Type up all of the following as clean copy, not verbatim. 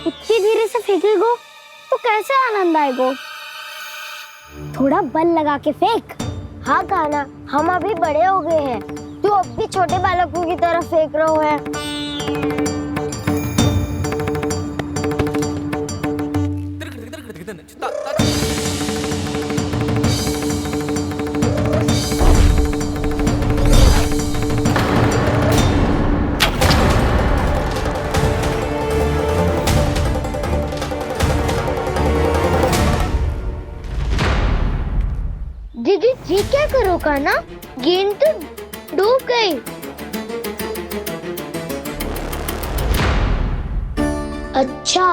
इतनी धीरे से फेंकेगो तो कैसे आनंद आएगो? थोड़ा बल लगा के फेंक। हाँ कान्हा, हम अभी बड़े हो गए हैं, तू अब भी छोटे बालकों की तरह फेंक रहे है। दीदी जी क्या करो कान्हा, गेंद तो डूब गई। अच्छा,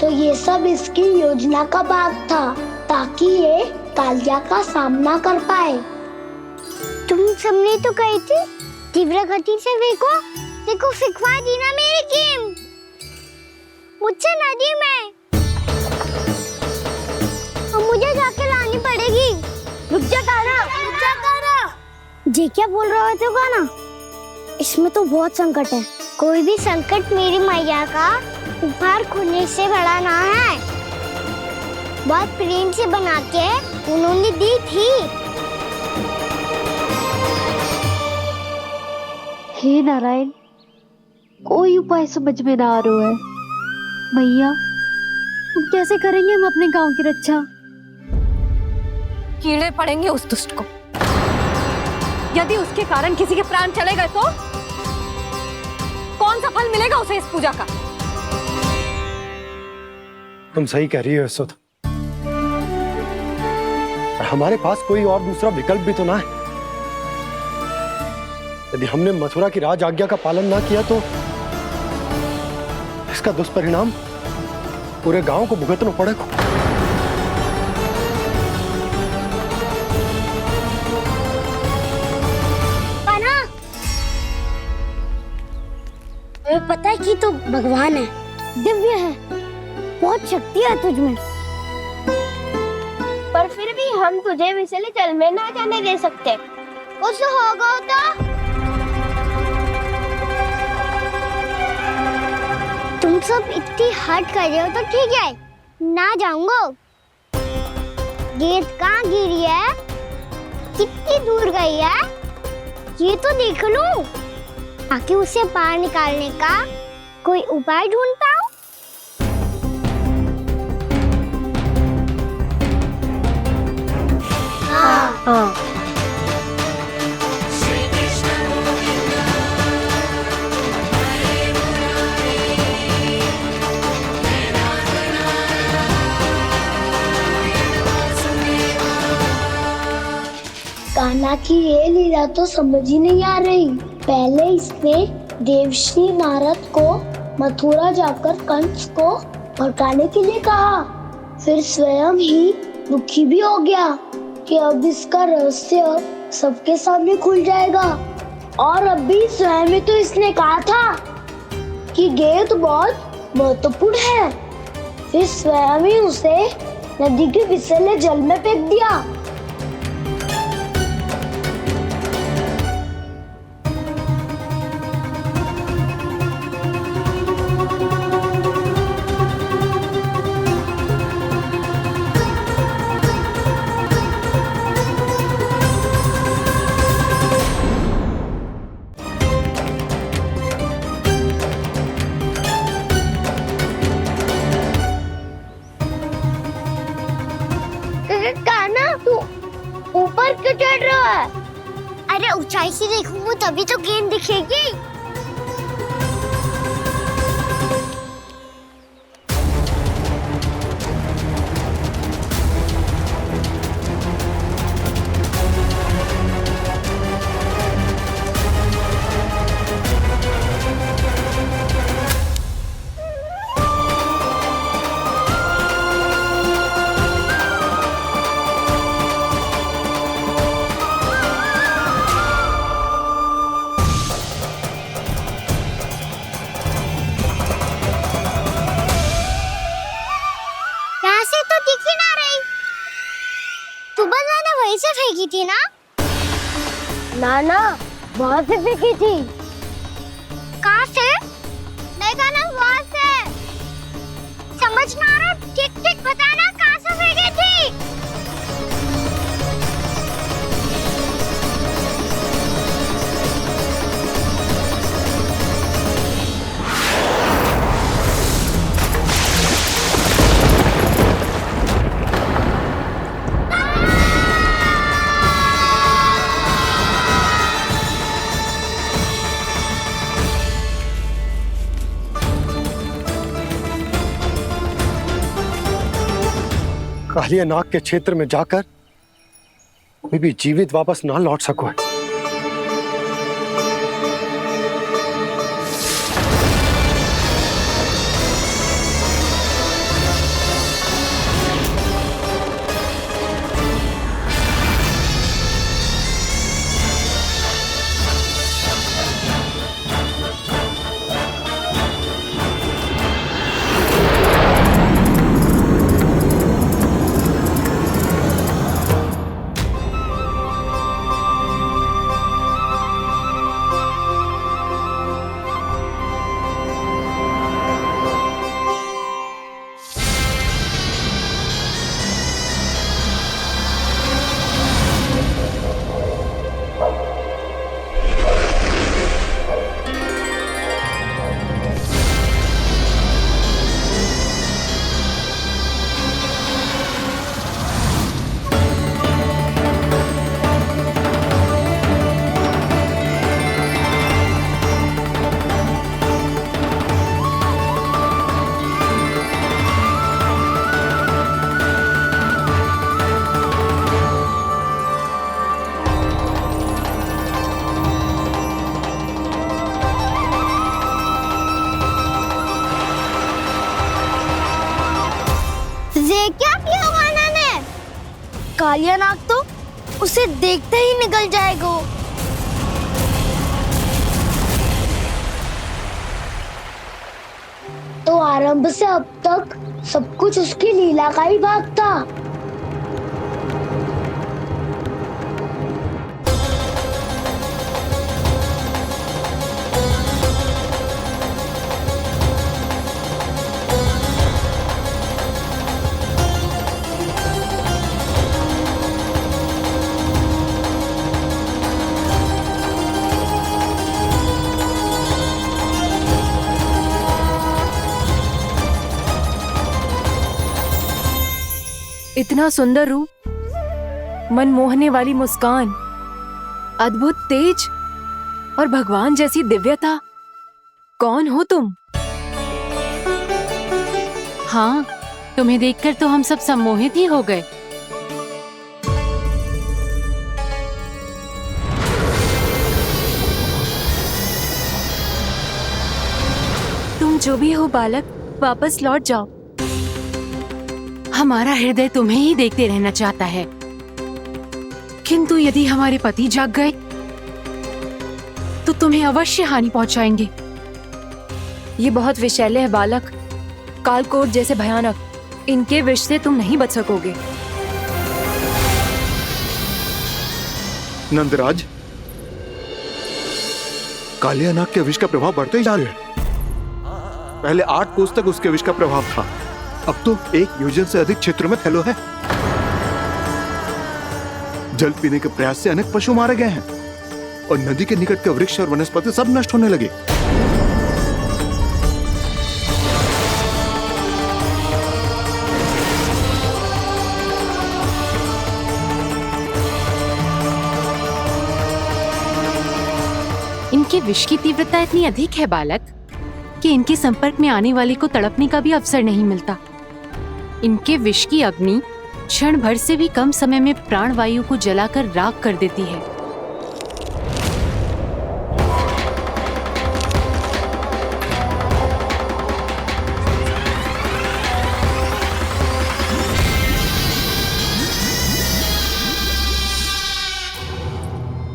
तो ये सब इसकी योजना का भाग था ताकि ये कालिया का सामना कर पाए। तुम सबने तो कही थी तीव्र गति से फेंको, देखो फिकवा दी ना मेरी गेम। मुझसे नदी में, अब मुझे जाके लानी पड़ेगी। रुक जा कान्हा, रुक जा कान्हा। जे क्या बोल रहे थे कान्हा? इसमें तो बहुत संकट है। कोई भी संकट मेरी मैया का उपहार खोने से बड़ा ना है। बहुत प्रेम से बना के उन्होंने दी थी। हे नारायण, कोई उपाय समझ में ना आ रहा है। मैया, हम कैसे करेंगे हम अपने गांव की रक्षा? कीड़े पड़ेंगे उस दुष्ट को। यदि उसके कारण किसी के प्राण चले गए तो कौन सा फल मिलेगा उसे इस पूजा का? तुम सही कह रही हो यशोद। हमारे पास कोई और दूसरा विकल्प भी तो ना है। यदि हमने मथुरा की राज आज्ञा का पालन ना किया तो इसका दुष्परिणाम पूरे गांव को भुगतना पड़ेगा। तुम्हें पता है कि तू भगवान है, दिव्य है, बहुत शक्ति है तुझमें। पर फिर भी हम तुझे विषैले जल में ना जाने दे सकते। कुछ होगा तो तुम सब इतनी हट कर रहे हो तो ठीक है, ना जाऊंगा। गेंद कहाँ गिरी है, कितनी दूर गई है, ये तो देख लूं, ताकि उसे बाहर निकालने का कोई उपाय ढूंढ पाऊं। हाँ। कान्हा की ये लीला तो समझ ही नहीं आ रही। पहले इसने देवर्षि नारद को मथुरा जाकर कंस को भड़काने के लिए कहा, फिर स्वयं ही दुखी भी हो गया कि अब इसका रहस्य सबके सामने खुल जाएगा। और अभी स्वयं ही तो इसने कहा था कि गेंद बहुत महत्वपूर्ण है, फिर स्वयं ही उसे नदी के विषैले जल में फेंक दिया। कान्हा, तू ऊपर क्यों चढ़ रहा है? अरे ऊंचाई से देखूंगा तभी तो गेंद दिखेगी। वहीं से फेंकी थी ना? ना वहाँ से फेंकी थी। कहाँ से? नहीं कहा ना, वहाँ से। कालिया नाग के क्षेत्र में जाकर कोई भी जीवित वापस ना लौट सको। ये क्या किया वाना ने? कालिया नाग तो उसे देखते ही निकल जाएगा। तो आरंभ से अब तक सब कुछ उसकी लीला का ही भाग था। इतना सुंदर रूप, मन मोहने वाली मुस्कान, अद्भुत तेज और भगवान जैसी दिव्यता। कौन हो तुम? हाँ, तुम्हें देखकर तो हम सब सम्मोहित ही हो गए। तुम जो भी हो बालक, वापस लौट जाओ। हमारा हृदय तुम्हें ही देखते रहना चाहता है, किंतु यदि हमारे पति जाग गए तो तुम्हें अवश्य हानि पहुंचाएंगे। ये बहुत विषैले है बालक, कालकोट जैसे भयानक। इनके विष से तुम नहीं बच सकोगे। नंदराज, कालिया नाग के विष का प्रभाव बढ़ते ही जा रहा है। पहले 8 कोस तक उसके विष का प्रभाव था, अब तो 1 योजन से अधिक क्षेत्र में फैलो है। जल पीने के प्रयास से अनेक पशु मारे गए हैं और नदी के निकट के वृक्ष और वनस्पति सब नष्ट होने लगे। इनके विष की तीव्रता इतनी अधिक है बालक कि इनके संपर्क में आने वाले को तड़पने का भी अवसर नहीं मिलता। इनके विष की अग्नि क्षण भर से भी कम समय में प्राणवायु को जलाकर राख कर देती है।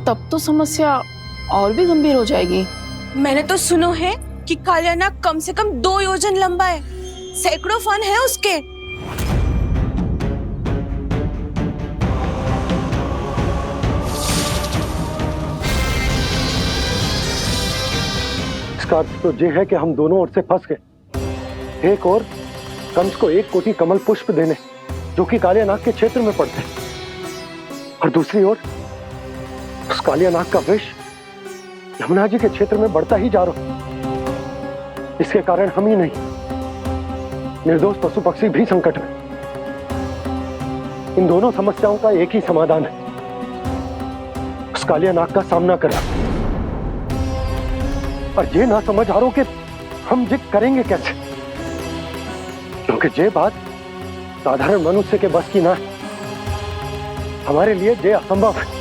तब तो समस्या और भी गंभीर हो जाएगी। मैंने तो सुनो है कि कालिया नाग कम से कम 2 योजन लंबा है, सैकड़ों फन है उसके। इसका अर्थ तो ये है कि हम दोनों ओर से फंस गए। एक और कंस को 1 कोटि कमल पुष्प देने जो कि कालिया नाग के क्षेत्र में पड़ते हैं, और दूसरी ओर उस कालिया नाग का विष यमुना जी के क्षेत्र में बढ़ता ही जा रहा। इसके कारण हम ही नहीं, निर्दोष पशु पक्षी भी संकट में। इन दोनों समस्याओं का एक ही समाधान है, उस कालिया नाग का सामना करना। और ये ना समझ आ रहा कि हम ये करेंगे कैसे, क्योंकि ये बात साधारण मनुष्य के बस की ना है। हमारे लिए ये असंभव है।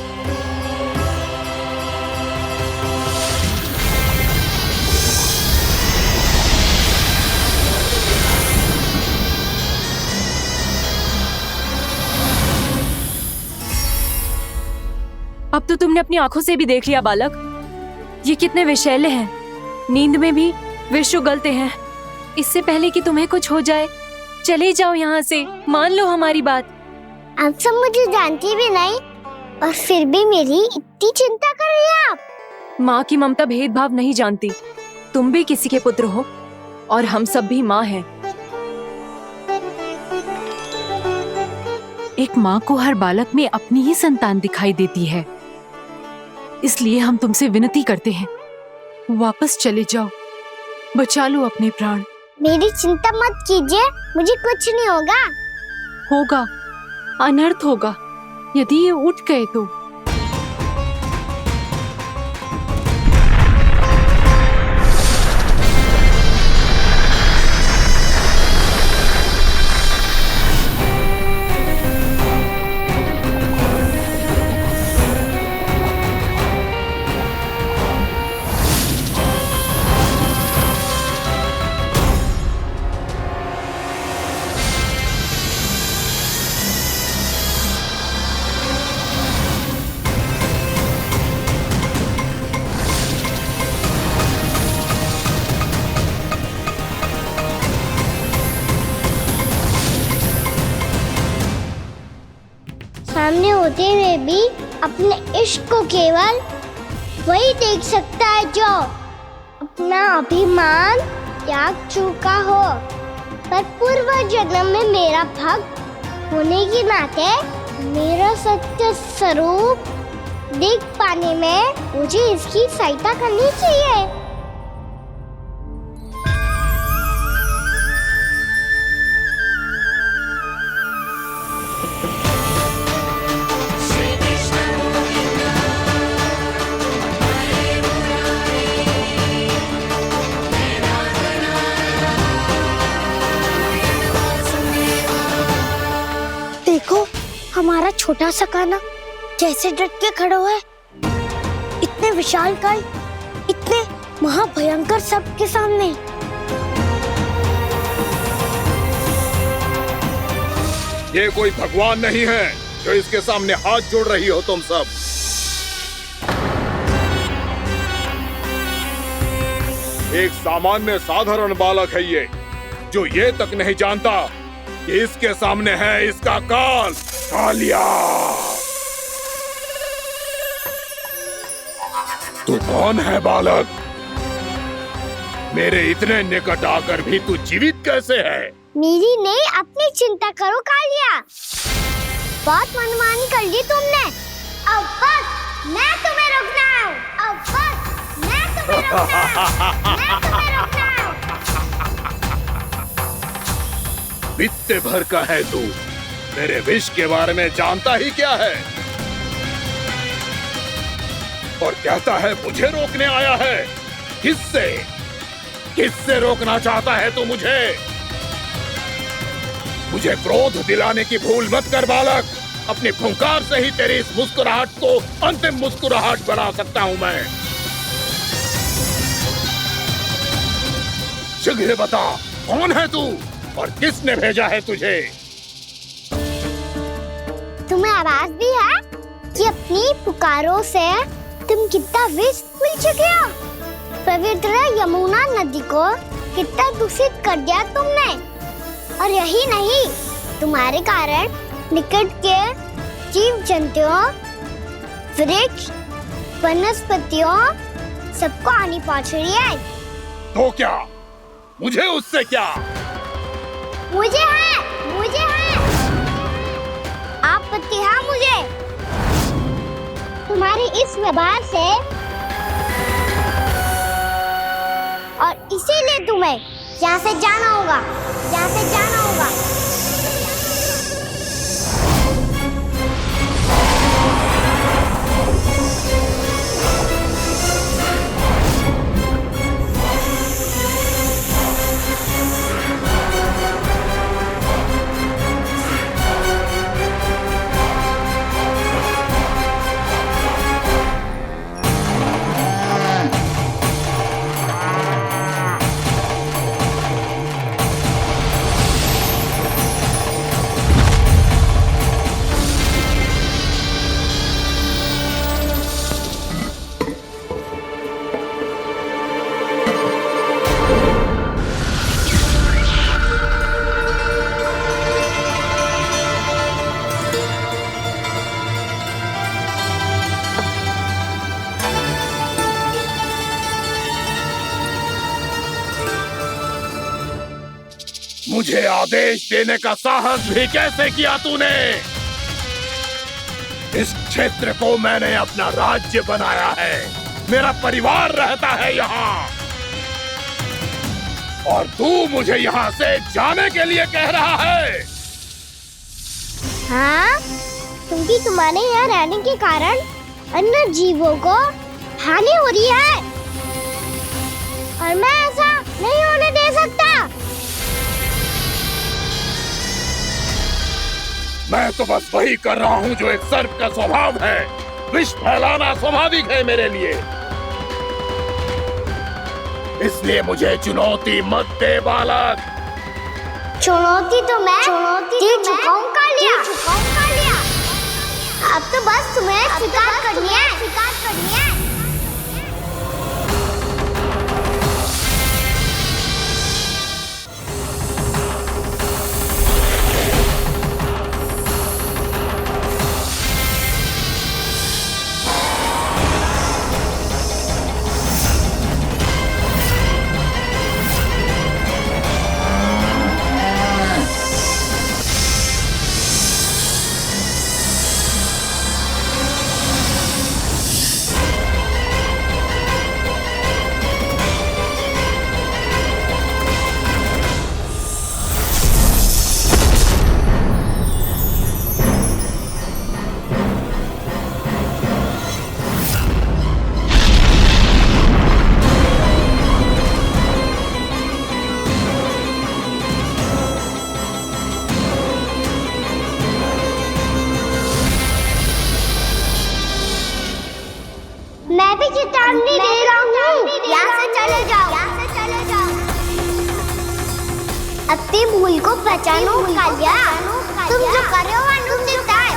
अब तो तुमने अपनी आंखों से भी देख लिया बालक, ये कितने विषैले हैं। नींद में भी विष उगलते हैं। इससे पहले कि तुम्हें कुछ हो जाए, चले जाओ यहाँ से, मान लो हमारी बात। आप सब मुझे जानती भी नहीं और फिर भी मेरी इतनी चिंता कर रही हैं आप। माँ की ममता भेदभाव नहीं जानती। तुम भी किसी के पुत्र हो और हम सब भी माँ हैं। एक माँ को हर बालक में अपनी ही संतान दिखाई देती है। इसलिए हम तुमसे विनती करते हैं, वापस चले जाओ, बचा लो अपने प्राण। मेरी चिंता मत कीजिए, मुझे कुछ नहीं होगा। होगा, अनर्थ होगा यदि ये उठ गए तो। सामने होते हुए भी अपने इश्क को केवल वही देख सकता है जो अपना अभिमान त्याग चुका हो। पर पूर्व जन्म में मेरा भक्त होने के नाते मेरा सत्य स्वरूप देख पाने में मुझे इसकी सहायता करनी चाहिए। देखो हमारा छोटा सा कान्हा कैसे डट के खड़ा है। इतने विशालकाय, इतने महाभयंकर सबके सामने। ये कोई भगवान नहीं है जो इसके सामने हाथ जोड़ रही हो तुम सब। एक सामान्य साधारण बालक है ये, जो ये तक नहीं जानता कि इसके सामने है इसका काल, कालिया। तू कौन है बालक? मेरे इतने निकट आकर भी तू जीवित कैसे है? मेरी नहीं, अपनी चिंता करो कालिया। बहुत मनमानी कर ली तुमने। अब बस मैं तुम्हें रोकना हूँ। अब बस मैं तुम्हें रोकना हूँ। मैं तुम्हें रोकना हूँ। बित्ते भर का है तू, मेरे विष के बारे में जानता ही क्या है? और कहता है मुझे रोकने आया है। किससे? किससे रोकना चाहता है तू मुझे? मुझे क्रोध दिलाने की भूल मत कर बालक। अपनी फुंकार से ही तेरी इस मुस्कुराहट को अंतिम मुस्कुराहट बना सकता हूं मैं। शीघ्र बता, कौन है तू और किसने भेजा है तुझे? तुम्हें आवाज भी है कि अपनी पुकारों से तुम कितना विष भूल चुके हो। पवित्र यमुना नदी को कितना दूषित कर दिया तुमने। और यही नहीं, तुम्हारे कारण निकट के जीव जंतुओं, वृक्ष, वनस्पतियों सबको हानि पहुंच रही है। तो क्या? मुझे उससे क्या? मुझे है आपत्ति है मुझे तुम्हारे इस व्यवहार से। और इसीलिए तुम्हें यहाँ से जाना होगा। मुझे आदेश देने का साहस भी कैसे किया तूने? इस क्षेत्र को मैंने अपना राज्य बनाया है, मेरा परिवार रहता है यहाँ, और तू मुझे यहाँ से जाने के लिए कह रहा है? हाँ, क्योंकि तुम्हारे यहाँ रहने के कारण अन्य जीवों को हानि हो रही है और मैं ऐसा नहीं होने दे सकता। मैं तो बस वही कर रहा हूँ जो एक सर्प का स्वभाव है। विष फैलाना स्वाभाविक है मेरे लिए, इसलिए मुझे चुनौती मत दे बालक। चुनौती तो मैं दे चुका हूँ कालिया। अब तो बस तुम्हें स्वीकार करनी है। मैं भी चेतावनी दे रहा हूँ, यहाँ से चले जाओ। अपनी भूल को पहचानो कालिया, तुम जो कर रहे हो अनुचित है।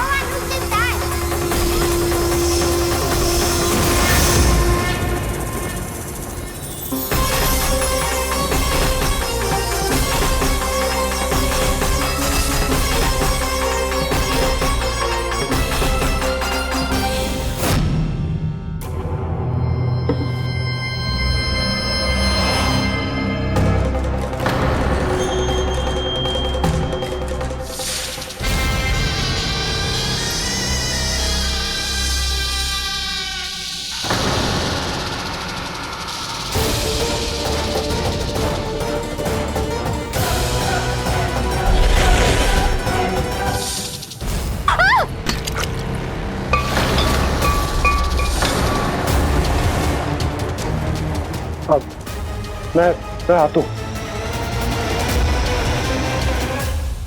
मैं आता हूँ।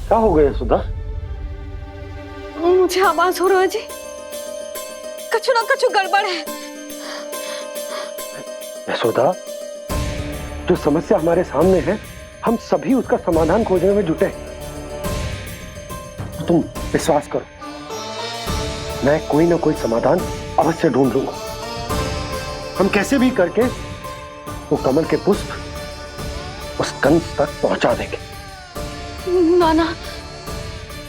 क्या हो गया सुधा? मुझे आवाज हो रहा है जी, कछु ना कछु गड़बड़ है। यशोदा, जो समस्या हमारे सामने है, हम सभी उसका समाधान खोजने में जुटे। तो तुम विश्वास करो, मैं कोई ना कोई समाधान अवश्य ढूंढ लूंगा। हम कैसे भी करके वो कमल के पुष्प उस कंस तक पहुंचा देंगे। नाना,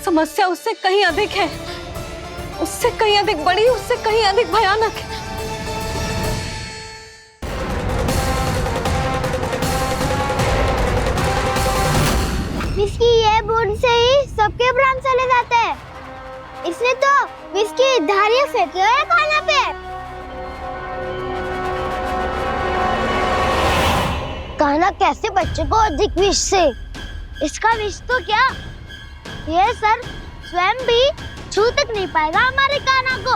समस्या उससे कहीं अधिक है, उससे कहीं अधिक बड़ी, उससे कहीं अधिक भयानक है। इसकी ये बूंद से ही सबके प्राण चले जाते हैं। इसने तो विष की धारियां फेंकी है खाना पे। कान्हा कैसे बच्चे को अधिक विष से? इसका विष तो क्या, ये सर स्वयं भी छू तक नहीं पाएगा हमारे कान्हा को।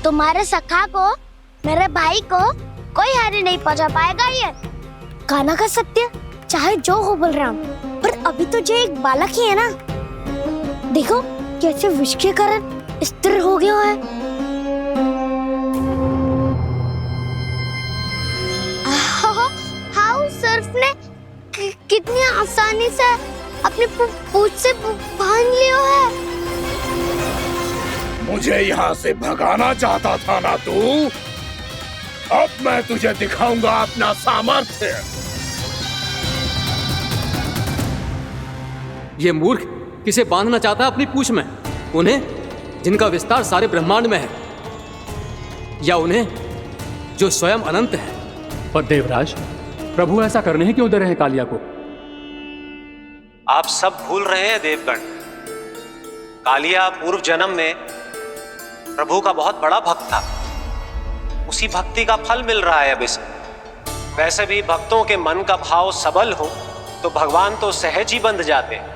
तुम्हारे सखा को, मेरे भाई को कोई हानि नहीं पहुंचा पाएगा। ये कान्हा का सत्य चाहे जो हो बलराम, पर अभी तो जो एक बालक ही है ना। देखो कैसे विष के कारण स्थिर हो गया है। हाउ सर्फ ने कितनी आसानी से अपनी पूंछ से बांध लिया है। मुझे यहाँ से भगाना चाहता था ना तू? अब मैं तुझे दिखाऊंगा अपना सामर्थ्य। ये मूर्ख किसे बांधना चाहता है अपनी पूंछ में? उन्हें जिनका विस्तार सारे ब्रह्मांड में है, या उन्हें जो स्वयं अनंत है? पर देवराज, प्रभु ऐसा करने ही क्यों दे रहे हैं कालिया को? आप सब भूल रहे हैं देवगण। कालिया पूर्व जन्म में प्रभु का बहुत बड़ा भक्त था। उसी भक्ति का फल मिल रहा है अब इसे। वैसे भी भक्तों के मन का भाव सबल हो तो भगवान तो सहज ही बंध जाते हैं।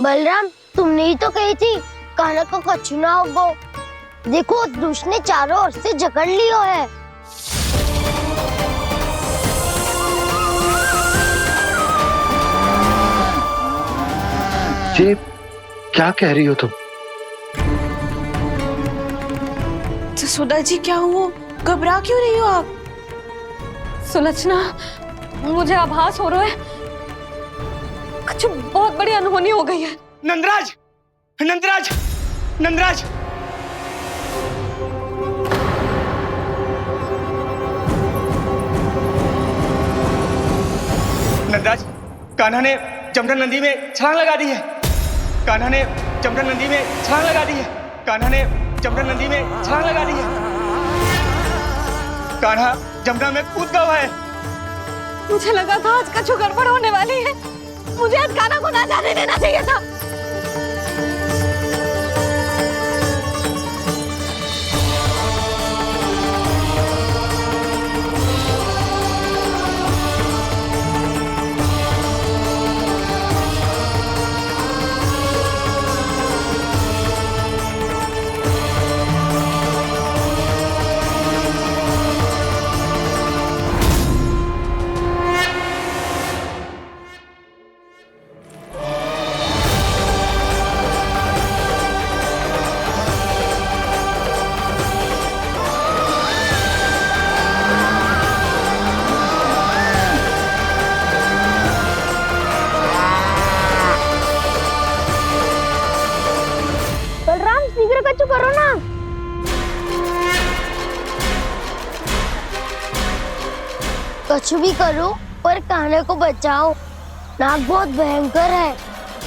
बलराम, तुमने ही तो कही थी कान्हा को कछु ना होगो। देखो उस दुष्ट ने चारों ओर से जकड़ लियो है। ये क्या कह रही हो तुम? जसोदा जी, क्या हुआ? घबरा क्यों रही हो आप? सुलक्षणा, मुझे आभास हो रहा है कुछ बहुत बड़ी अनहोनी हो गई है। नंदराज, नंदराज, नंदराज! नंदराज, कान्हा ने जमदग्नि नदी में छलांग लगा दी है। कान्हा ने जमदग्नि नदी में छलांग लगा दी है। कान्हा ने जमदग्नि नदी में छलांग लगा दी है। कान्हा जमुना में कूद गया है। मुझे लगा था आज कछु गड़बड़ होने वाली है। मुझे आज कान्हा को ना जाने देना चाहिए था। करो ना। कछु भी करो पर कान्हा को बचाओ। नाग बहुत भयंकर है।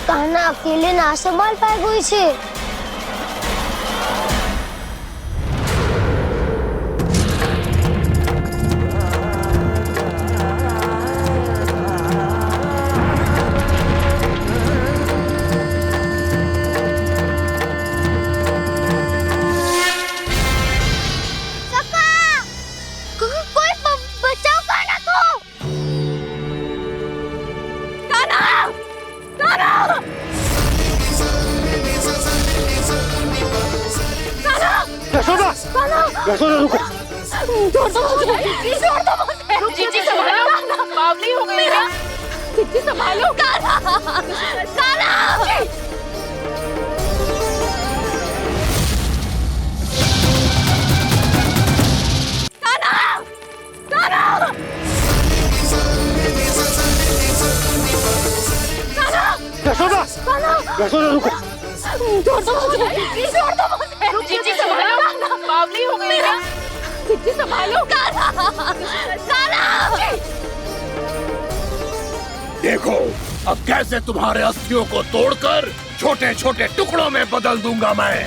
कान्हा अकेले ना संभाल पाएगा इसे। यशोदा रुको। छोड़ दो मुझे, छोड़ दो मुझे। जीजी संभालो, बावली हो गई है। जीजी संभालो। कान्हा, कान्हा। यशोदा, यशोदा रुको। छोड़ दो मुझे, छोड़ दो मुझे। जीजी संभालो, बावली हो गई है। जीजी संभालो। देखो अब कैसे तुम्हारे अस्थियों को तोड़कर छोटे छोटे टुकड़ों में बदल दूंगा मैं।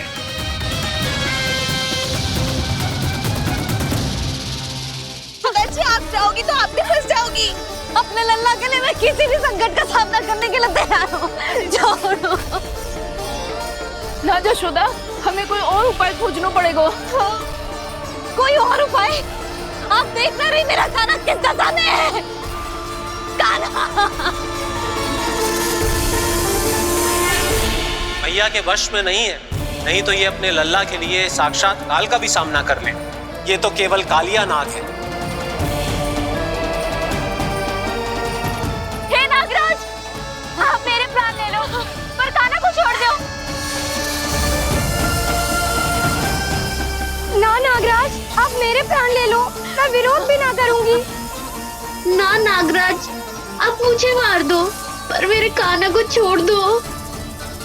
अगर आप जाओगी तो आप भी फंस जाओगी। अपने लल्ला के लिए मैं किसी भी संकट का सामना करने के लिए तैयार हूँ। छोड़ो ना यशोदा, हमें कोई और उपाय खोजना पड़ेगा। कोई और उपाय? आप देख ना रही मेरा कान्हा किस दशा में है। कान्हा मैया के वश में नहीं है, नहीं तो ये अपने लल्ला के लिए साक्षात काल का भी सामना कर ले। ये तो केवल कालिया नाग है। हे नागराज, आप मेरे प्राण ले लो पर कान्हा को छोड़ दो। ना नागराज, आप मेरे प्राण ले लो, मैं विरोध भी ना करूंगी। ना नागराज, आप मुझे मार दो पर मेरे कान्हा को छोड़ दो।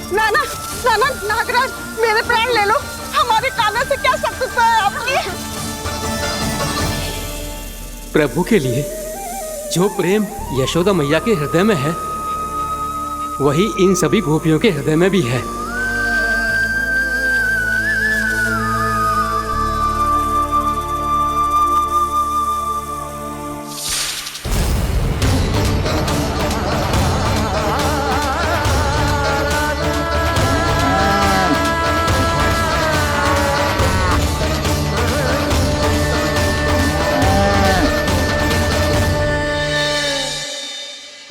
ना ना ना ना नागराज, मेरे प्राण ले लो। हमारे कान्हा से क्या शत्रुता प्रभु के लिए जो प्रेम यशोदा मैया के हृदय में है वही इन सभी गोपियों के हृदय में भी है।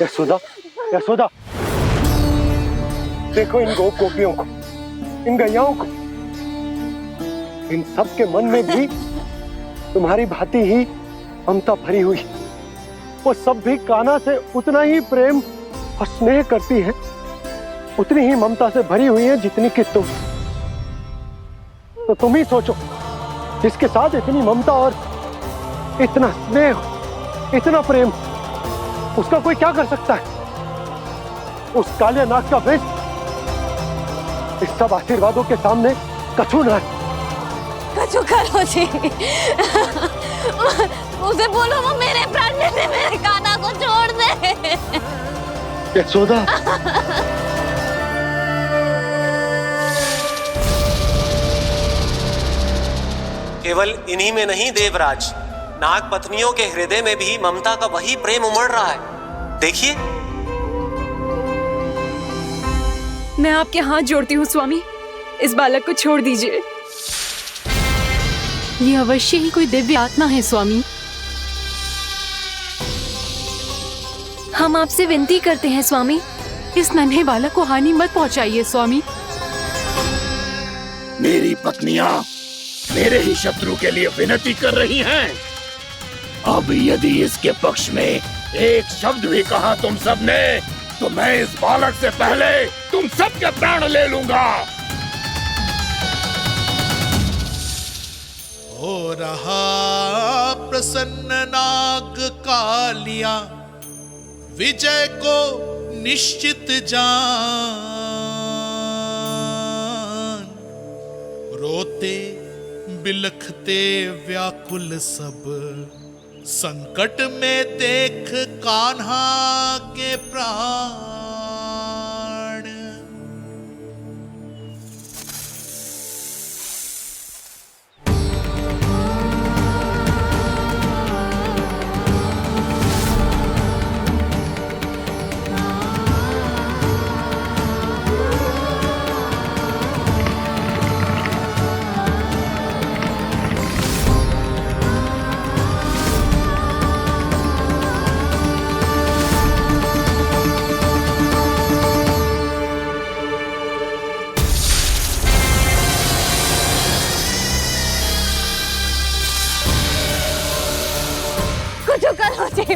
यशोदा, यशोदा, देखो इन गोपियों को, इन गैयाओं को, इन सब के मन में भी तुम्हारी भांति ही ममता भरी हुई। वो सब भी कान्हा से उतना ही प्रेम और स्नेह करती है, उतनी ही ममता से भरी हुई है जितनी कि तुम। तो तुम ही सोचो, जिसके साथ इतनी ममता और इतना स्नेह, इतना प्रेम, उसका कोई क्या कर सकता है? उस काले नाग का विष इस सब आशीर्वादों के सामने कछु न है। कछु करो जी। उसे बोलो वो मेरे प्राण दे दे, मेरे कान्हा को छोड़ दे। यशोदा, केवल इन्हीं में नहीं देवराज, नाग पत्नियों के हृदय में भी ममता का वही प्रेम उमड़ रहा है। देखिए। मैं आपके हाथ जोड़ती हूँ स्वामी, इस बालक को छोड़ दीजिए। ये अवश्य ही कोई दिव्य आत्मा है स्वामी। हम आपसे विनती करते हैं स्वामी, इस नन्हे बालक को हानि मत पहुंचाइए स्वामी। मेरी पत्नियां मेरे ही शत्रु के लिए विनती कर रही हैं। अब यदि इसके पक्ष में एक शब्द भी कहा तुम सबने, तो मैं इस बालक से पहले तुम सबके प्राण ले लूंगा। हो रहा प्रसन्न नाग कालिया, विजय को निश्चित जान। रोते बिलखते व्याकुल सब, संकट में देख कान्हा के प्राण।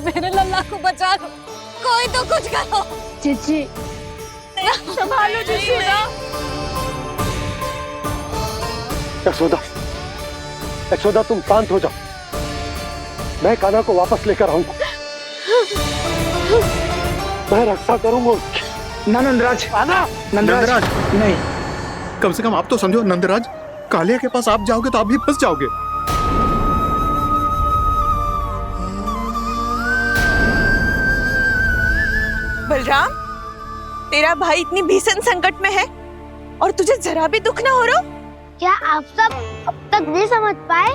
मेरे लल्ला को बचा लो, कोई तो कुछ करो। जीजी, संभालो जीजी ना। यशोदा, यशोदा तुम शांत हो जाओ, मैं कान्हा को वापस लेकर आऊंगा। मैं रक्षा करूंगा उसकी। ना नंदराज, नंदराज नहीं। कम से कम आप तो समझो नंदराज, कालिया के पास आप जाओगे तो आप भी फंस जाओगे। बलराम, तेरा भाई इतनी भीषण संकट में है और तुझे जरा भी दुख ना हो रहा? क्या आप सब अब तक नहीं समझ पाए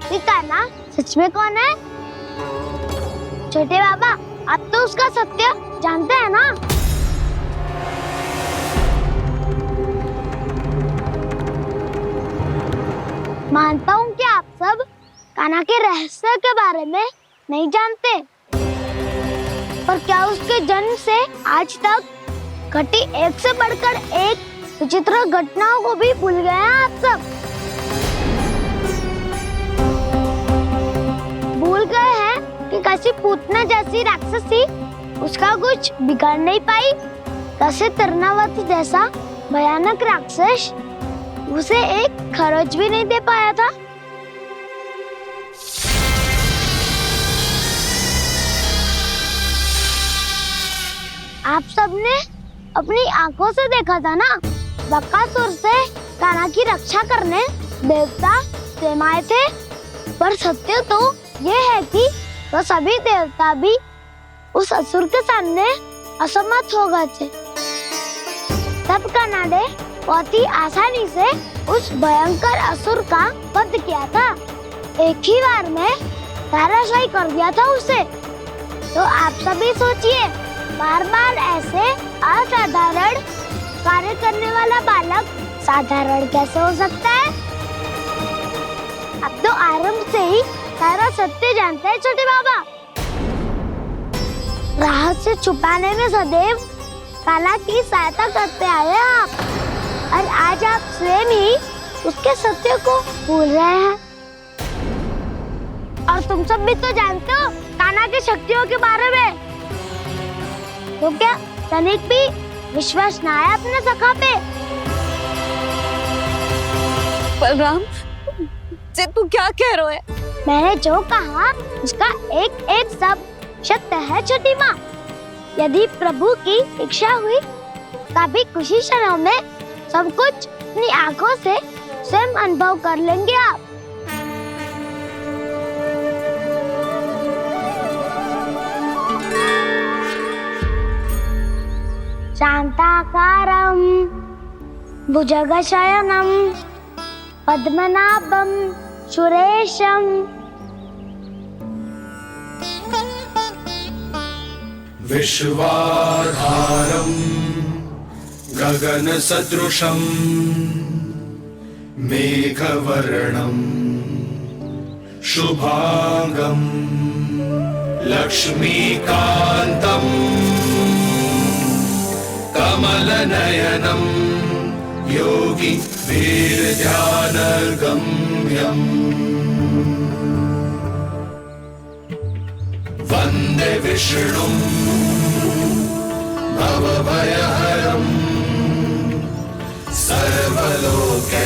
कि कान्हा सच में कौन है? छोटे बाबा, आप तो उसका सत्य जानते हैं ना? मानता हूँ कि आप सब कान्हा के रहस्य के बारे में नहीं जानते, पर क्या उसके जन्म से आज तक घटी एक से बढ़कर एक विचित्र घटनाओं को भी भूल गए हैं आप सब? भूल गए हैं कि कैसी पूतना जैसी राक्षसी उसका कुछ बिगाड़ नहीं पाई, कैसे तरनावती जैसा भयानक राक्षस उसे एक खरोच भी नहीं दे पाया था। आप सबने अपनी आंखों से देखा था ना, बकासुर से कान्हा की रक्षा करने देवता स्वयं आए थे, पर सत्य तो ये है कि वो सभी देवता भी उस असुर के सामने असमर्थ हो गए थे। तब कान्हा ने बहुत ही आसानी से उस भयंकर असुर का वध किया था। एक ही बार में धराशायी कर दिया था उसे। तो आप सभी सोचिए, बार बार ऐसे असाधारण कार्य करने वाला बालक साधारण कैसे हो सकता है? अब तो आरंभ से ही सारा सत्य जानते हैं छोटे बाबा। रहस्य छुपाने में सदैव काला की सहायता करते आए हैं आप, और आज आप स्वयं ही उसके सत्य को भूल रहे हैं। और तुम सब भी तो जानते हो कान्हा की शक्तियों के बारे में। तो क्या तनिक भी विश्वास न आया अपने सखा पे? बलराम, जे तू क्या कह रहे है? मैंने जो कहा उसका एक एक शब्द सत्य है छोटी माँ। यदि प्रभु की इच्छा हुई तभी कुछ ही क्षणों में सब कुछ अपनी आंखों से स्वयं अनुभव कर लेंगे आप। शांताकारं भुजगशयनं पद्मनाभं सुरेशं विश्वाधारं गगनसदृशं मेघवर्णं शुभांगं लक्ष्मीकान्तं कमलनयनं योगी वीरध्यानगम्यम् वन्दे विष्णुं भवभयहरं सर्वलोकैकनाथम्।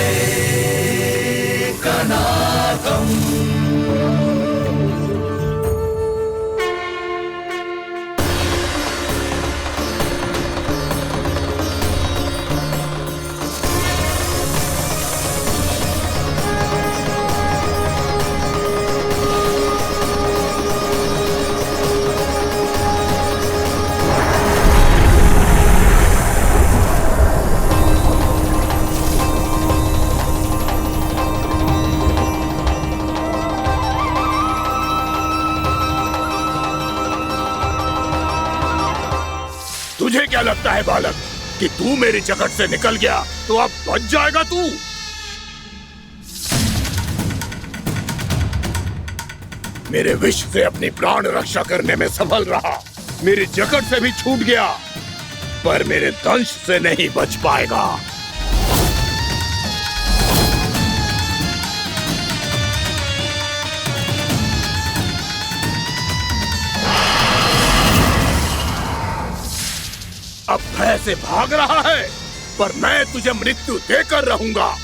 तुझे क्या लगता है बालक कि तू मेरी जगत से निकल गया तो अब बच जाएगा तू? मेरे विष से अपनी प्राण रक्षा करने में सफल रहा, मेरी जगत से भी छूट गया, पर मेरे दंश से नहीं बच पाएगा। अब भय से भाग रहा है, पर मैं तुझे मृत्यु देकर रहूंगा।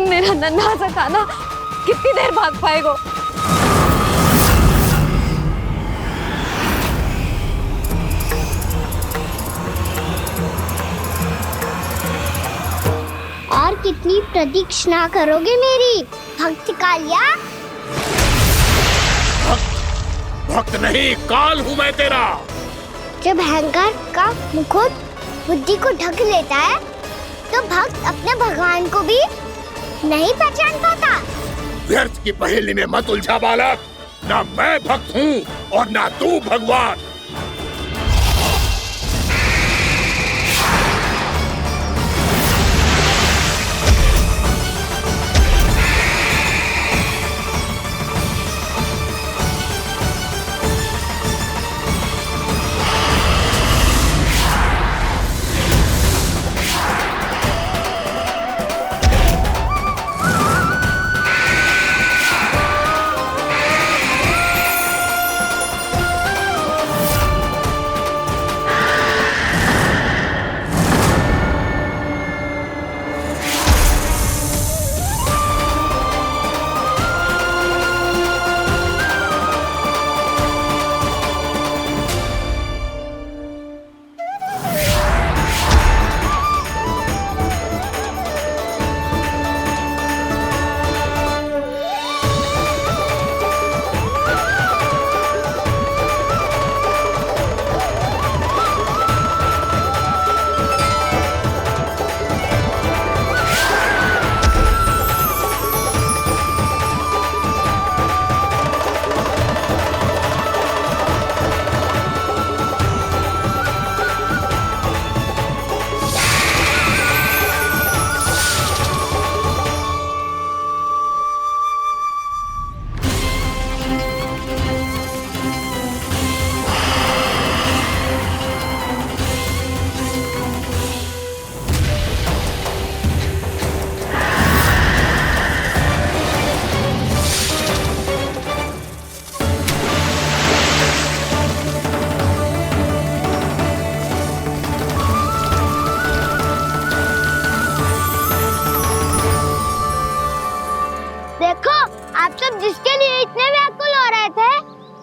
मेरा नन्हा सा कान्हा कितनी देर भाग पाएगा? और कितनी प्रतीक्षा करोगे मेरी भक्त कालिया? भक्त नहीं, काल हूँ मैं तेरा। जब अहंकार का मुकुट बुद्धि को ढक लेता है तो भक्त अपने भगवान को भी नहीं पहचान पाता। व्यर्थ की पहेली में मत उलझा बालक। ना मैं भक्त हूँ और ना तू भगवान।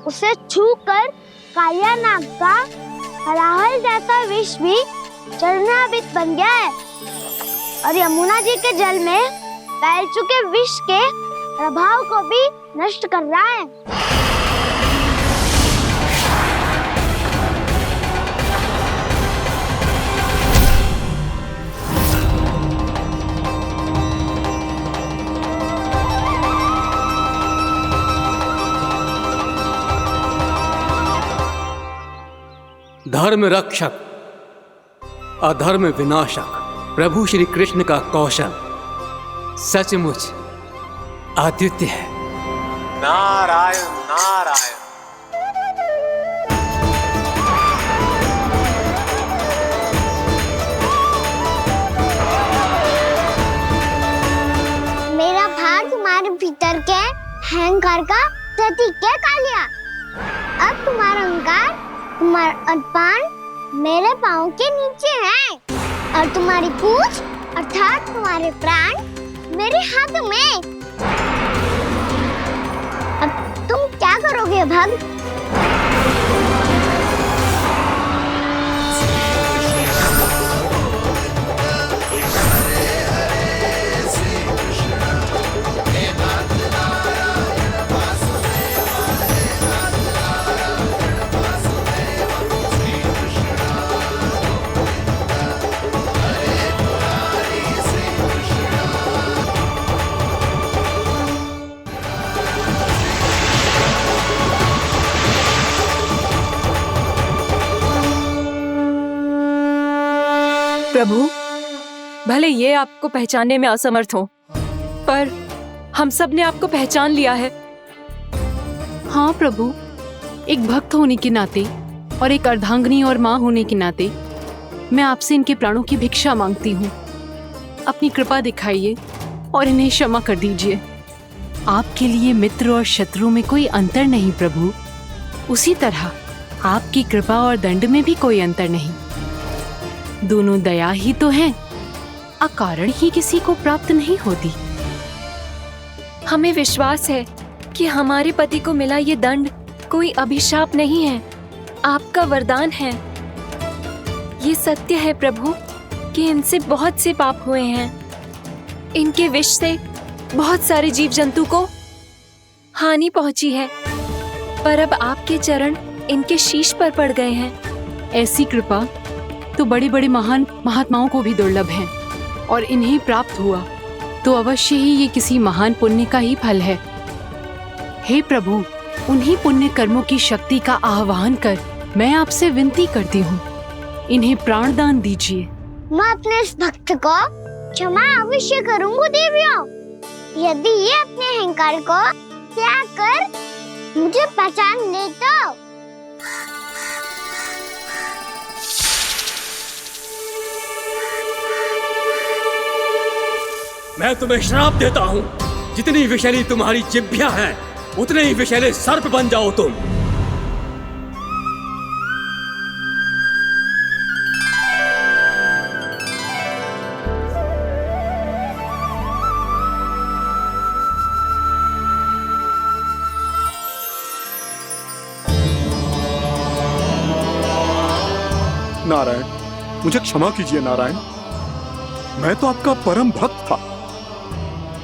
उसे छूकर कालिया नाग का हलाहल जैसा विष भी चरणामृत बन गया है और यमुना जी के जल में फैल चुके विष के प्रभाव को भी नष्ट कर रहा है। धर्म रक्षक अधर्म विनाशक प्रभु श्री कृष्ण का कौशल सचमुच अद्वितीय है। नारायण नारायण। मेरा भाग तुम्हारे भीतर के अहंकार का प्रतीक है कालिया। अब तुम्हारा अहंकार, तुम्हारा अनपान मेरे पाँव के नीचे है और तुम्हारी पूंछ अर्थात तुम्हारे प्राण मेरे हाथ में। अब तुम क्या करोगे भक्त? प्रभु, भले ये आपको पहचानने में असमर्थ हो, पर हम सब ने आपको पहचान लिया है। हाँ प्रभु, एक भक्त होने के नाते और एक अर्धांगिनी और माँ होने के नाते मैं आपसे इनके प्राणों की भिक्षा मांगती हूँ। अपनी कृपा दिखाइए और इन्हें क्षमा कर दीजिए। आपके लिए मित्र और शत्रु में कोई अंतर नहीं प्रभु। उसी तरह आपकी कृपा और दंड में भी कोई अंतर नहीं। दोनों दया ही तो हैं, अकारण ही किसी को प्राप्त नहीं होती। हमें विश्वास है कि हमारे पति को मिला ये दंड कोई अभिशाप नहीं है, आपका वरदान है। ये सत्य है प्रभु कि इनसे बहुत से पाप हुए हैं। इनके विष से बहुत सारे जीव जंतु को हानि पहुंची है, पर अब आपके चरण इनके शीश पर पड़ गए हैं। ऐसी कृपा तो बड़े बड़े महान महात्माओं को भी दुर्लभ है, और इन्हें प्राप्त हुआ तो अवश्य ही ये किसी महान पुण्य का ही फल है। हे प्रभु, उन्हीं पुण्य कर्मों की शक्ति का आह्वान कर मैं आपसे विनती करती हूँ, इन्हें प्राण दान दीजिए। मैं अपने इस भक्त को क्षमा अवश्य करूंगा देवियों, यदि ये अपने अहंकार को त्याग कर मुझे पहचान ले तो। मैं तुम्हें श्राप देता हूँ, जितनी विषैली तुम्हारी जिह्वा है उतने ही विषैले सर्प बन जाओ तुम। नारायण, मुझे क्षमा कीजिए नारायण। मैं तो आपका परम भक्त था,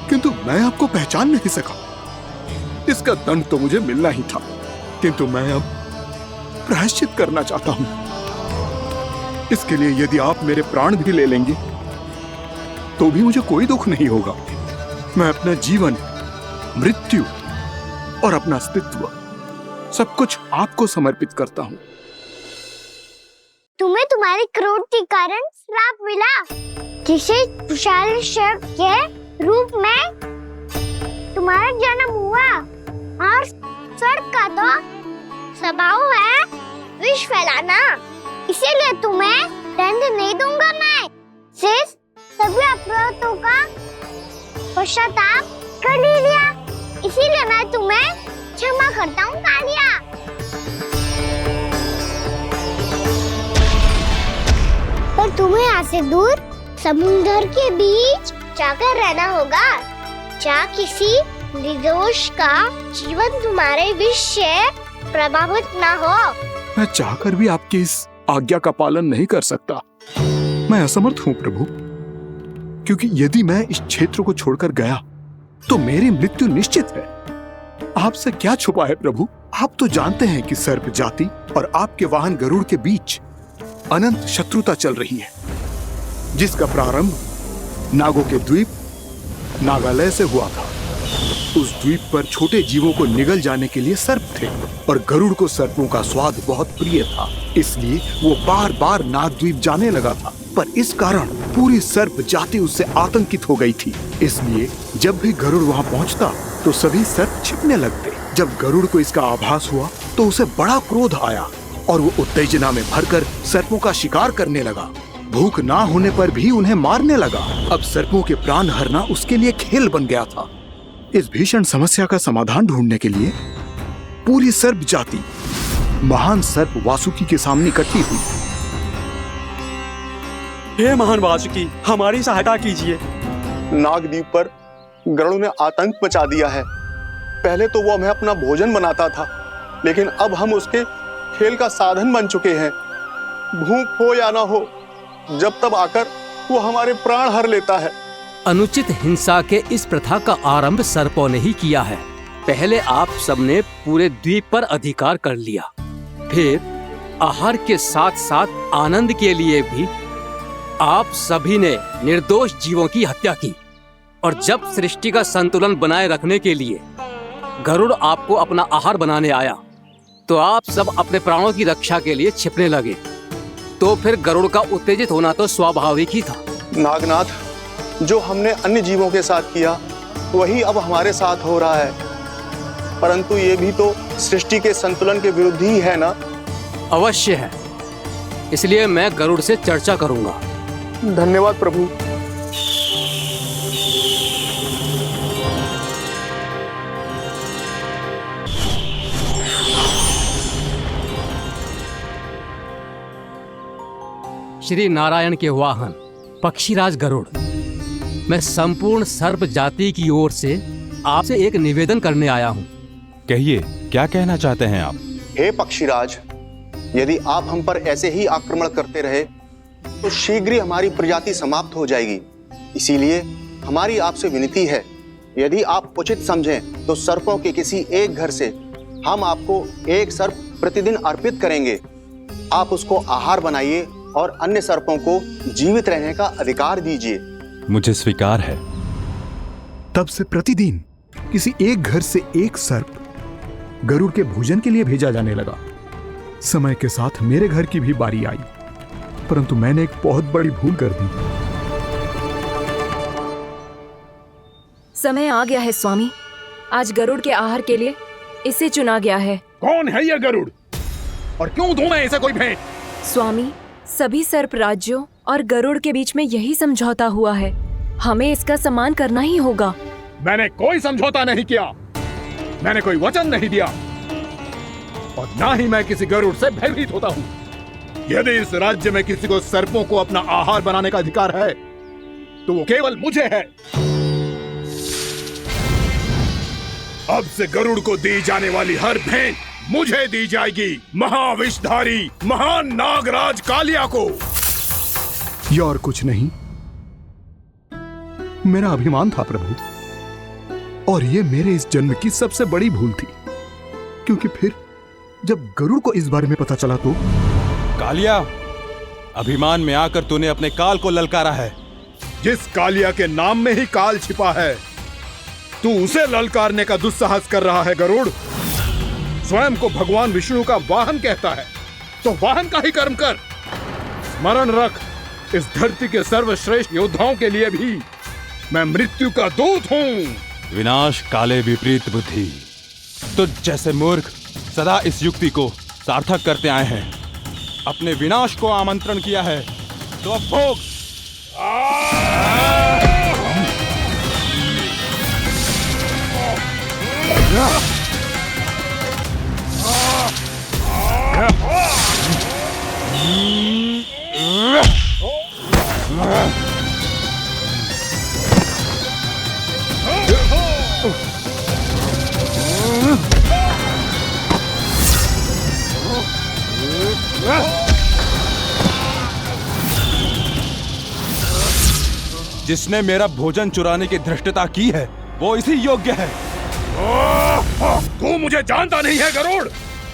किंतु मैं आपको पहचान नहीं सका। इसका दंड तो मुझे मिलना ही था, किंतु मैं अब प्रायश्चित करना चाहता हूं। इसके लिए यदि आप मेरे प्राण भी ले लेंगे तो भी मुझे कोई दुख नहीं होगा। मैं अपना जीवन, मृत्यु और अपना अस्तित्व सब कुछ आपको समर्पित करता हूं। तुम्हें तुम्हारी क्रोध के कारण श्राप मिला, जिसे विशाल सर्प के रूप में तुम्हारा जन्म हुआ, और सर्प का तो स्वभाव है विष फैलाना। इसीलिए तुम्हें दंड नहीं दूंगा मैं, सिर्फ सभी अपराधों का पश्चाताप कर लिया, इसीलिए मैं तुम्हें क्षमा करता हूँ कालिया। पर तुम्हें यहाँ से दूर समुद्र के बीच जाकर रहना होगा, जहाँ किसी निर्दोष का जीवन तुम्हारे विष से प्रभावित ना हो। मैं चाहकर भी आपकी इस आज्ञा का पालन नहीं कर सकता। मैं असमर्थ हूँ प्रभु, क्योंकि यदि मैं इस क्षेत्र को छोड़कर गया तो मेरी मृत्यु निश्चित है। आपसे क्या छुपा है प्रभु, आप तो जानते हैं कि सर्प जाति और आपके वाहन गरुड़ के बीच अनंत शत्रुता चल रही है, जिसका प्रारंभ नागों के द्वीप नागालय से हुआ था। उस द्वीप पर छोटे जीवों को निगल जाने के लिए सर्प थे, और गरुड़ को सर्पों का स्वाद बहुत प्रिय था, इसलिए वो बार बार नागद्वीप जाने लगा था। पर इस कारण पूरी सर्प जाति उससे आतंकित हो गई थी। इसलिए जब भी गरुड़ वहां पहुंचता तो सभी सर्प छिपने लगते। जब गरुड़ को इसका आभास हुआ तो उसे बड़ा क्रोध आया, और वो उत्तेजना में भरकर सर्पों का शिकार करने लगा। भूख ना होने पर भी उन्हें मारने लगा। अब सर्पों के प्राण हरना उसके लिए खेल बन गया था। इस भीषण समस्या का समाधान ढूंढने के लिए पूरी सर्प जाति महान सर्प वासुकी के सामने इकट्ठी हुई। हे महान वासुकी, हमारी सहायता कीजिए। नागद्वीप पर गरुड़ ने आतंक मचा दिया है। पहले तो वो हमें अपना भोजन बनाता था, लेकिन अब हम उसके खेल का साधन बन चुके हैं। भूख हो या ना हो, जब तब आकर वो हमारे प्राण हर लेता है। अनुचित हिंसा के इस प्रथा का आरंभ सर्पों ने ही किया है। पहले आप सबने पूरे द्वीप पर अधिकार कर लिया, फिर आहार के साथ साथ आनंद के लिए भी आप सभी ने निर्दोष जीवों की हत्या की। और जब सृष्टि का संतुलन बनाए रखने के लिए गरुड़ आपको अपना आहार बनाने आया, तो आप सब अपने प्राणों की रक्षा के लिए छिपने लगे। तो फिर गरुड़ का उत्तेजित होना तो स्वाभाविक ही था। नागनाथ, जो हमने अन्य जीवों के साथ किया वही अब हमारे साथ हो रहा है, परंतु ये भी तो सृष्टि के संतुलन के विरुद्ध ही है ना? अवश्य है, इसलिए मैं गरुड़ से चर्चा करूंगा। धन्यवाद प्रभु। श्री नारायण के वाहन पक्षीराज गरुड़, मैं संपूर्ण सर्प जाति की ओर से आपसे एक निवेदन करने आया हूँ। कहिए, क्या कहना चाहते हैं आप? हे पक्षीराज, यदि आप हम पर ऐसे ही आक्रमण करते रहे तो शीघ्र ही हमारी प्रजाति समाप्त हो जाएगी। इसीलिए हमारी आपसे विनती है, यदि आप उचित समझें तो सर्पों के किसी एक घर से हम आपको एक सर्प प्रतिदिन अर्पित करेंगे। आप उसको आहार बनाइए और अन्य सर्पों को जीवित रहने का अधिकार दीजिए। मुझे स्वीकार है। तब से प्रतिदिन किसी एक घर से एक सर्प गरुड़ के भोजन के लिए भेजा जाने लगा। समय के साथ मेरे घर की भी बारी आई, परंतु मैंने एक बहुत बड़ी भूल कर दी। समय आ गया है स्वामी, आज गरुड़ के आहार के लिए इसे चुना गया है। कौन है यह गरुड़ और क्यों दूं मैं इसे कोई भेंट? स्वामी, सभी सर्प राज्यों और गरुड़ के बीच में यही समझौता हुआ है, हमें इसका सम्मान करना ही होगा। मैंने कोई समझौता नहीं किया, मैंने कोई वचन नहीं दिया और ना ही मैं किसी गरुड़ से भयभीत होता हूँ। यदि इस राज्य में किसी को सर्पों को अपना आहार बनाने का अधिकार है तो वो केवल मुझे है। अब से गरुड़ को दी जाने वाली हर भेंट मुझे दी जाएगी, महाविषधारी महान नागराज कालिया को। यह और कुछ नहीं, मेरा अभिमान था प्रभु, और यह मेरे इस जन्म की सबसे बड़ी भूल थी, क्योंकि फिर जब गरुड़ को इस बारे में पता चला तो। कालिया, अभिमान में आकर तूने अपने काल को ललकारा है। जिस कालिया के नाम में ही काल छिपा है, तू उसे ललकारने का दुस्साहस कर रहा है गरुड़। स्वयं को भगवान विष्णु का वाहन कहता है तो वाहन का ही कर्म कर। स्मरण रख, इस धरती के सर्वश्रेष्ठ योद्धाओं के लिए भी मैं मृत्यु का दूत हूँ। विनाश काले विपरीत बुद्धि। तुझ जैसे मूर्ख सदा इस युक्ति को सार्थक करते आए हैं। अपने विनाश को आमंत्रण किया है तो अब भोग। जिसने मेरा भोजन चुराने की धृष्टता की है वो इसी योग्य है। तू मुझे जानता नहीं है गरुड़,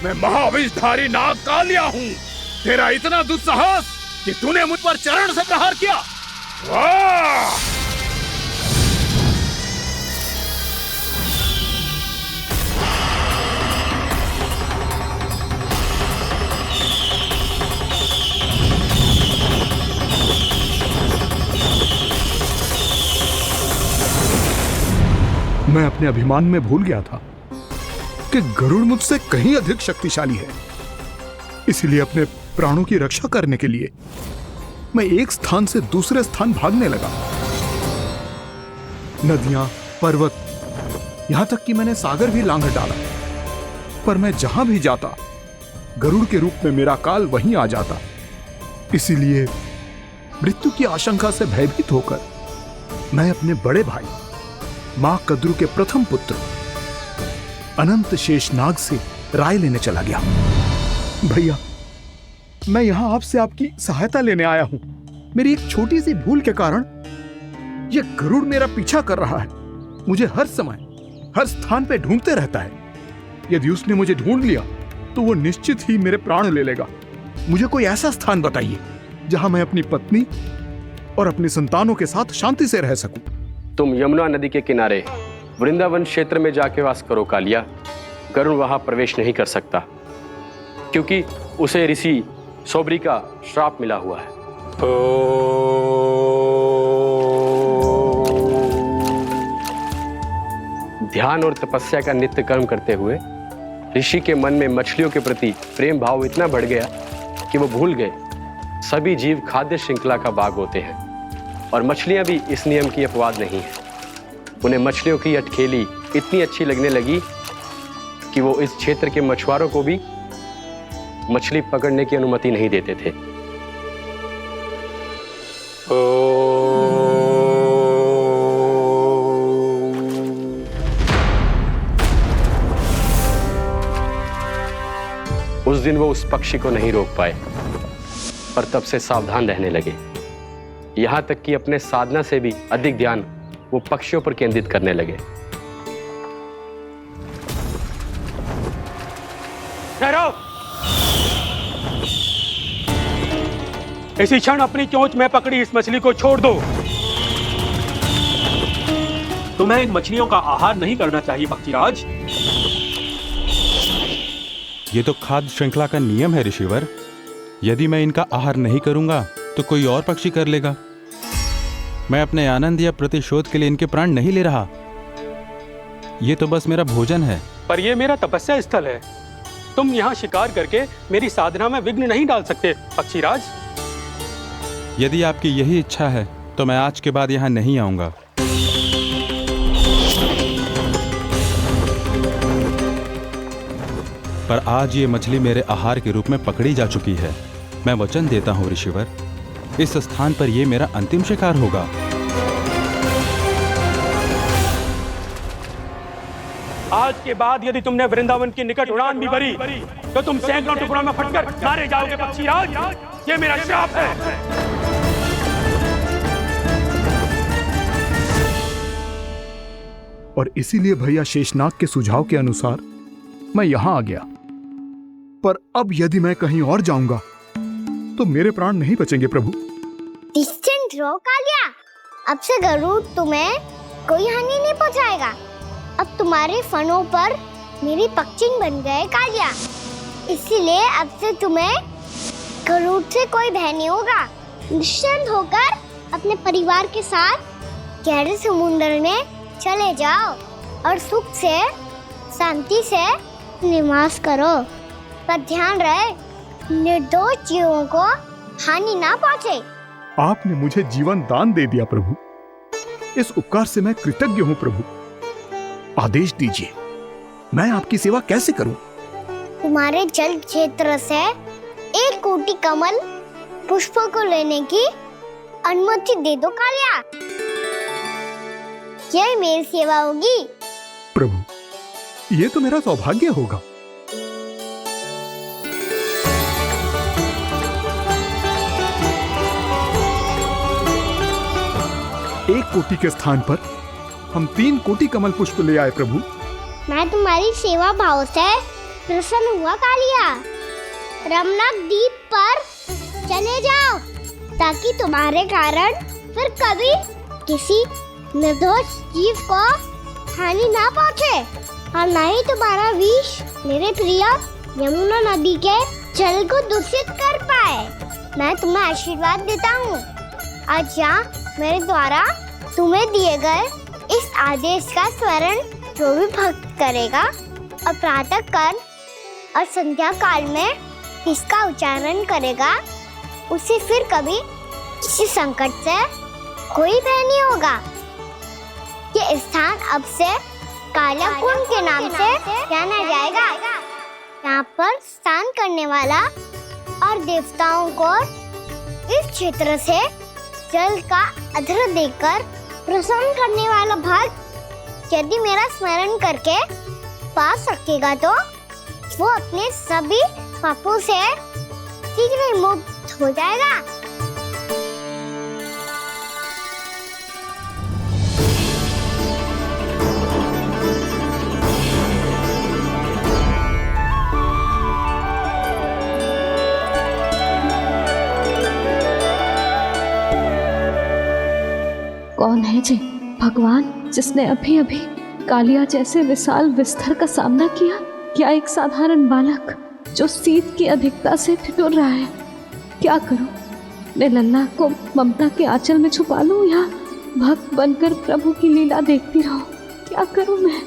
मैं महाविषधारी नाग कालिया हूँ। तेरा इतना दुस्साहस कि तूने मुझ पर चरण से प्रहार किया। मैं अपने अभिमान में भूल गया था कि गरुड़ मुझसे कहीं अधिक शक्तिशाली है। इसलिए अपने प्राणों की रक्षा करने के लिए मैं एक स्थान से दूसरे स्थान भागने लगा। नदियां, पर्वत, यहां तक कि मैंने सागर भी लांघ डाला, पर मैं जहां भी जाता गरुड़ के रूप में मेरा काल वहीं आ जाता। इसीलिए मृत्यु की आशंका से भयभीत होकर मैं अपने बड़े भाई मां कद्रु के प्रथम पुत्र अनंत शेषनाग से राय लेने चला गया। भैया, मैं यहां आपसे आपकी सहायता लेने आया हूं। मेरी एक छोटी सी भूल के कारण यह गरुड़ मेरा पीछा कर रहा है। मुझे हर समय हर स्थान पे ढूंढते रहता है। यदि उसने मुझे ढूंढ लिया तो वो निश्चित ही मेरे प्राण ले लेगा। मुझे कोई ऐसा स्थान बताइए जहां मैं अपनी पत्नी और अपनी संतानों के साथ शांति से रह सकूं। तुम यमुना नदी के किनारे वृंदावन क्षेत्र में जाके वास करो कालिया। गरुड़ वहां प्रवेश नहीं कर सकता क्योंकि उसे ऋषि सोबरी का श्राप मिला हुआ है। ध्यान और तपस्या का नित्य कर्म करते हुए ऋषि के मन में मछलियों के प्रति प्रेम भाव इतना बढ़ गया कि वो भूल गए सभी जीव खाद्य श्रृंखला का भाग होते हैं और मछलियां भी इस नियम की अपवाद नहीं है। उन्हें मछलियों की अटखेली इतनी अच्छी लगने लगी कि वो इस क्षेत्र के मछुआरों को भी मछली पकड़ने की अनुमति नहीं देते थे। उस दिन वो उस पक्षी को नहीं रोक पाए, पर तब से सावधान रहने लगे। यहां तक कि अपने साधना से भी अधिक ध्यान वो पक्षियों पर केंद्रित करने लगे। ठहरो! इसी क्षण अपनी चोंच में पकड़ी इस मछली को छोड़ दो। तुम्हें इन मछलियों का आहार नहीं करना चाहिए पक्षीराज। ये तो खाद्य श्रृंखला का नियम है ऋषिवर। यदि मैं इनका आहार नहीं करूंगा तो कोई और पक्षी कर लेगा। मैं अपने आनंद या प्रतिशोध के लिए इनके प्राण नहीं ले रहा। ये तो बस मेरा भोजन है। पर यह मेरा तपस्या स्थल है। तुम यहाँ शिकार करके मेरी साधना में विघ्न नहीं डाल सकते पक्षीराज। यदि आपकी यही इच्छा है तो मैं आज के बाद यहाँ नहीं आऊंगा। पर आज ये मछली मेरे आहार के रूप में पकड़ी जा चुकी है। मैं वचन देता हूँ ऋषिवर, इस स्थान पर यह मेरा अंतिम शिकार होगा। आज के बाद यदि तुमने वृंदावन की निकट उड़ान भी भरी तो तुम सैकड़ों टुकड़ों में फटकर मारे जाओगे पक्षीराज। ये मेरा श्राप है। और इसीलिए भैया शेषनाग के सुझाव के अनुसार मैं यहां आ गया। पर अब यदि मैं कहीं और जाऊंगा तो मेरे प्राण नहीं बचेंगे प्रभु। निश्चिंत रहो कालिया, अब से गरुड़ तुम्हें कोई हानि नहीं पहुंचाएगा। अब तुम्हारे फनों पर मेरी पक्षिंग बन गए कालिया, इसीलिए अब से तुम्हें गरुड़ से कोई भय नहीं होगा। निश्चिंत होकर अपने परिवार के साथ गहरे समुद्र में चले जाओ और सुख से शांति से निवास करो। पर ध्यान रहे निर्दोष जीवों को हानि ना पहुंचे। आपने मुझे जीवन दान दे दिया प्रभु, इस उपकार से मैं कृतज्ञ हूँ प्रभु। आदेश दीजिए, मैं आपकी सेवा कैसे करूं? तुम्हारे जल क्षेत्र से 1 कोटि कमल पुष्पों को लेने की अनुमति दे दो कालिया। यह मेरी सेवा होगी। प्रभु, ये तो मेरा सौभाग्य होगा। एक कोटि के स्थान पर हम 3 कोटि कमल पुष्प ले आए प्रभु। मैं तुम्हारी सेवा भाव से प्रसन्न हुआ कालिया। रमनाक द्वीप पर चले जाओ ताकि तुम्हारे कारण फिर कभी किसी निर्दोष जीव को हानि ना पहुंचे और न ही तुम्हारा विष मेरे प्रिय यमुना नदी के जल को दूषित कर पाए। मैं तुम्हें आशीर्वाद देता हूँ। आज यहाँ मेरे द्वारा तुम्हें दिए गए इस आदेश का स्मरण जो भी भक्त करेगा और प्रातः काल और संध्या काल में इसका उच्चारण करेगा, उसे फिर कभी किसी संकट से कोई भय नहीं होगा। ये स्थान अब से काला कुंड के नाम से जाना जाएगा। यहाँ पर स्नान करने वाला और देवताओं को इस क्षेत्र से जल का अधर देकर प्रसन्न करने वाला भक्त यदि मेरा स्मरण करके पा सकेगा तो वो अपने सभी पापों से शीघ्र ही मुक्त हो जाएगा। कौन है जी भगवान जिसने अभी अभी कालिया जैसे विशाल विस्तर का सामना किया? क्या एक साधारण बालक जो शीत की अधिकता से ठिठुर रहा है? क्या करूं? मैं लल्ला को ममता के आंचल में छुपा लूं या भक्त बनकर प्रभु की लीला देखती रहूं? क्या करूं मैं?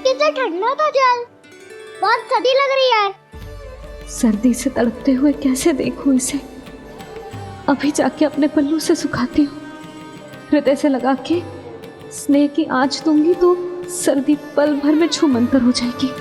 कितना ठंडा था जल, बहुत सर्दी लग रही है। सर्दी से तड़पते हुए कैसे देखूं इसे? अभी जाके अपने पल्लू से सुखाती हूँ। हृदय से लगा के स्नेह की आंच दूंगी तो सर्दी पल भर में छूमंतर हो जाएगी।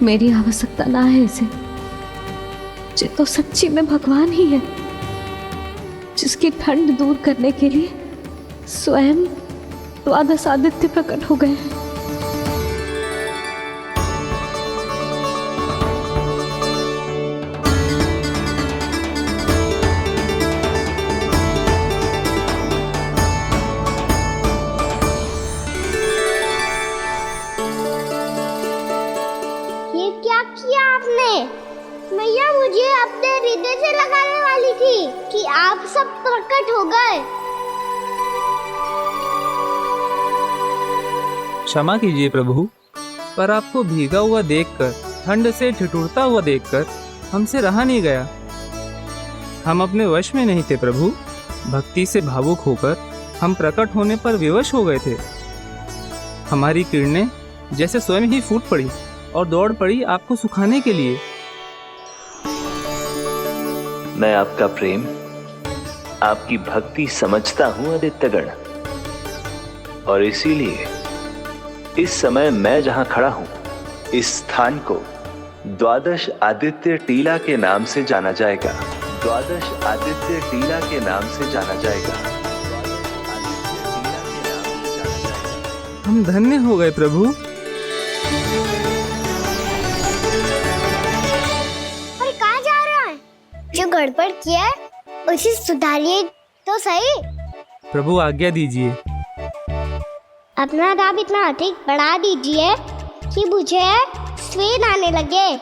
मेरी आवश्यकता ना है इसे, ये तो सच्ची में भगवान ही है, जिसकी ठंड दूर करने के लिए स्वयं द्वादश आदित्य प्रकट हो गए हैं। ये क्या किया आपने? मैया मुझे अपने हृदय से लगाने वाली थी कि आप सब प्रकट हो गए। क्षमा कीजिए प्रभु, पर आपको भीगा हुआ देखकर, ठंड से ठिठुरता हुआ देखकर हमसे रहा नहीं गया। हम अपने वश में नहीं थे प्रभु। भक्ति से भावुक होकर हम प्रकट होने पर विवश हो गए थे। हमारी किरणें जैसे स्वयं ही फूट पड़ी और दौड़ पड़ी आपको सुखाने के लिए। मैं आपका प्रेम, आपकी भक्ति समझता हूं आदित्यगण, और इसीलिए इस समय मैं जहां खड़ा हूं, इस स्थान को द्वादश आदित्य टीला के नाम से जाना जाएगा। द्वादश आदित्य टीला के नाम से जाना जाएगा। हम धन्य हो गए प्रभु। और कहाँ जा रहा है? जो गड़बड़ किया है उसे सुधारिए तो सही। प्रभु आज्ञा दीजिए। अपना दाब इतना अधिक बढ़ा दीजिए कि मुझे स्वेद आने लगे,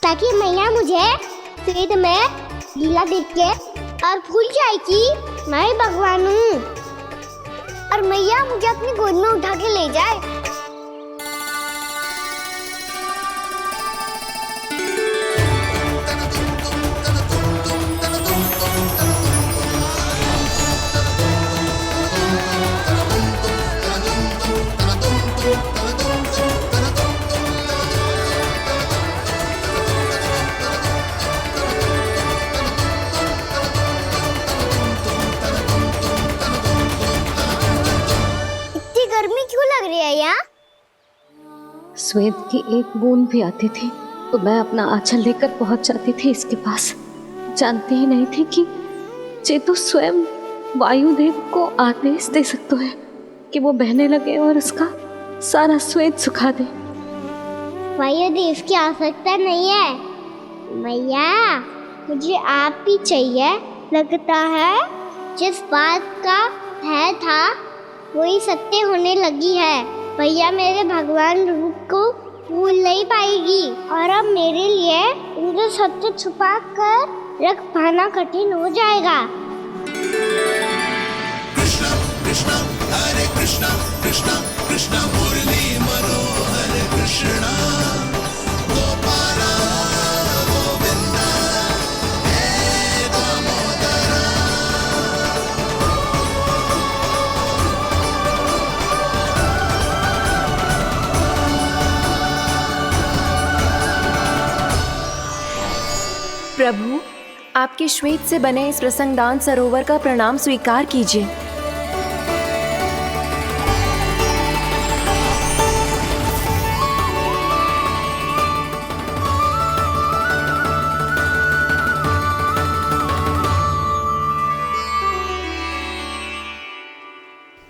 ताकि मैया मुझे स्वेद में लीला देख के और भूल जाए कि मैं ही भगवान हूँ, और मैया मुझे अपनी गोद में उठा के ले जाए। गर्मी क्यों लग रही है यहाँ? स्वेद की एक बूंद भी आती थी तो मैं अपना आंचल लेकर पहुंच जाती थी इसके पास। जानती ही नहीं थी कि ये तो स्वयं वायुदेव को आदेश दे सकते हैं कि वो बहने लगे और उसका सारा स्वेद सुखा दे। वायुदेव की आवश्यकता नहीं है मैया, मुझे आप ही चाहिए। लगता है जिस बात का भय था वही सत्य होने लगी है। भैया मेरे भगवान रूप को भूल नहीं पाएगी, और अब मेरे लिए उनके सत्य छुपा कर रख पाना कठिन हो जाएगा। कृष्णा कृष्णा हरे कृष्णा कृष्णा कृष्णा मुरली मनोहर कृष्णा गोपाला गोविंदा हे दामोदरा। प्रभु, आपके श्वेत से बने इस प्रसंगदान सरोवर का प्रणाम स्वीकार कीजिए।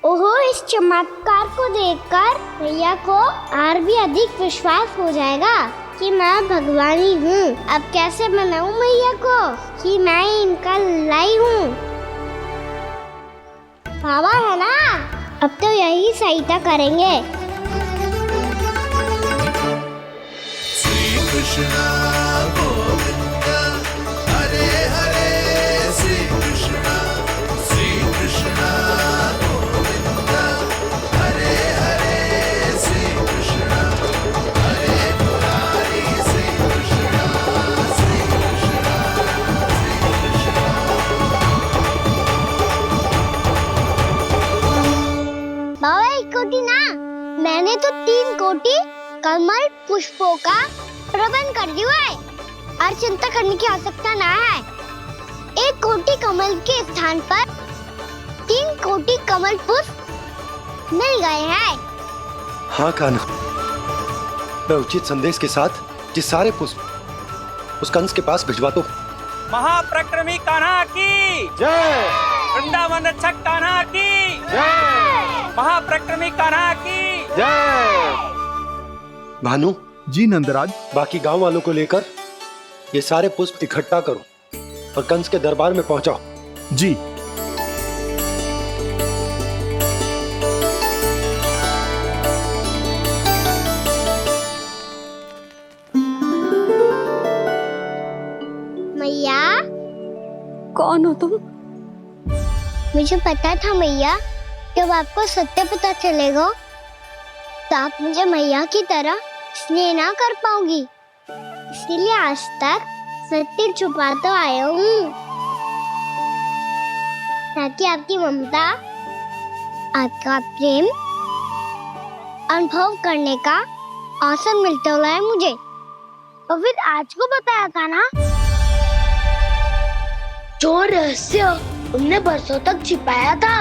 ओहो, इस चमत्कार को देखकर भैया को और भी अधिक विश्वास हो जाएगा कि मैं भगवान ही हूँ। अब कैसे मनाऊं मैया को कि मैं इनका लाई हूँ? बाबा है ना, अब तो यही सहायता करेंगे। श्री कृष्णा गोविंदा हरे हरे श्री कृष्णा गोविंदा हरे हरे श्री कृष्णा हरे मुरारी श्री कृष्णा श्री कृष्णा बाबा एक कोटि ना, मैंने तो 3 कोटि कमल पुष्पों का प्रबंध कर दिया है और चिंता करने की आवश्यकता ना है। 1 कोटि कमल के स्थान पर 3 कोटि कमल पुष्प मिल गए हैं। हाँ कान्हा, मैं उचित संदेश के साथ ये सारे पुष्प उस कंस के पास भिजवा दो। महाप्रक्रमी कान्हा की जय। वृंदावन रक्षक कान्हा की जय। महाप्रक्रमी कान्हा की जय। भानु जी नंदराज। बाकी गांव वालों को लेकर ये सारे पुष्प इकट्ठा करो और कंस के दरबार में पहुंचाओ। जी। मैया। कौन हो तुम? मुझे पता था मैया, जब आपको सत्य पता चलेगा तो आप मुझे मैया की तरह स्नेह ना कर पाओगी, इसलिए आज तक सत्य छुपाता आया हूँ, ताकि आपकी ममता, आपका प्रेम अनुभव करने का अवसर मिलता हुआ है मुझे। और फिर आज को बताया था ना, जो रहस्य तुमने बरसों तक छिपाया था,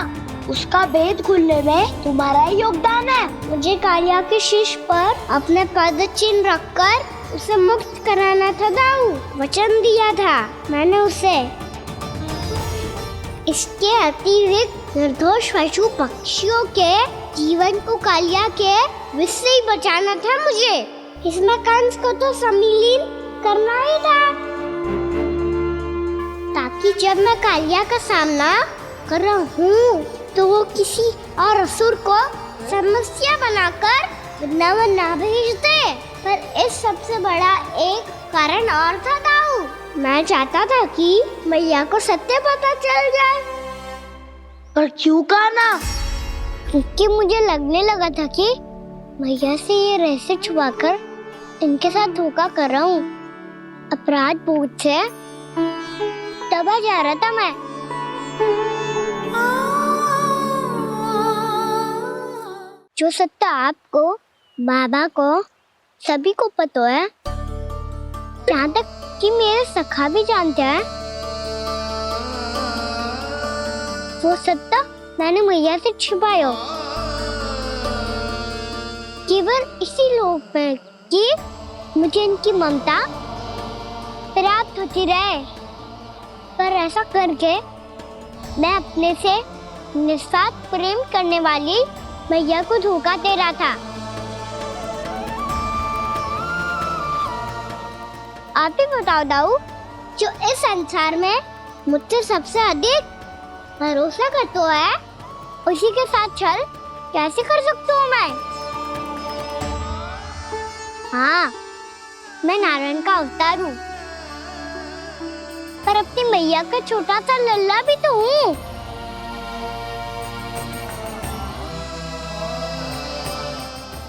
उसका भेद खुलने में तुम्हारा ही योगदान है। मुझे कालिया के शीश पर अपने पद चिन्ह रखकर उसे मुक्त कराना था दाऊ, वचन दिया था मैंने उसे। इसके अतिरिक्त निर्दोष पशु पक्षियों के जीवन को कालिया के विष से ही बचाना था मुझे। इसमें कंस को तो सम्मिलित करना ही था, ताकि जब मैं कालिया का सामना कर रहा हूँ तो वो किसी और असुर को समस्या बनाकर वृंदावन ना भेज दे। पर इस सबसे बड़ा एक कारण और था दाऊ, मैं चाहता था कि मैया को सत्य पता चल जाए। पर क्यों कहा ना? क्योंकि मुझे लगने लगा था कि मैया से ये रहस्य छुपाकर इनके साथ धोखा कर रहा हूँ। अपराध बोध से दबा जा रहा था मैं। जो सत्य आपको, बाबा को, सभी को पता है, यहाँ तक कि मेरे सखा भी जानते हैं, वो सत्य मैंने मैया से छिपाया केवल इसी लोक में कि मुझे इनकी ममता प्राप्त होती रहे। पर ऐसा करके मैं अपने से निस्वार्थ प्रेम करने वाली मैया को धोखा दे रहा था। आप ही बताओ दाऊ, जो इस संसार में मुझसे सबसे अधिक भरोसा करता है, उसी के साथ छल कैसे कर सकता हूँ मैं? हाँ, मैं नारायण का अवतार हूँ, पर अपनी मैया का छोटा सा लल्ला भी तो हूँ।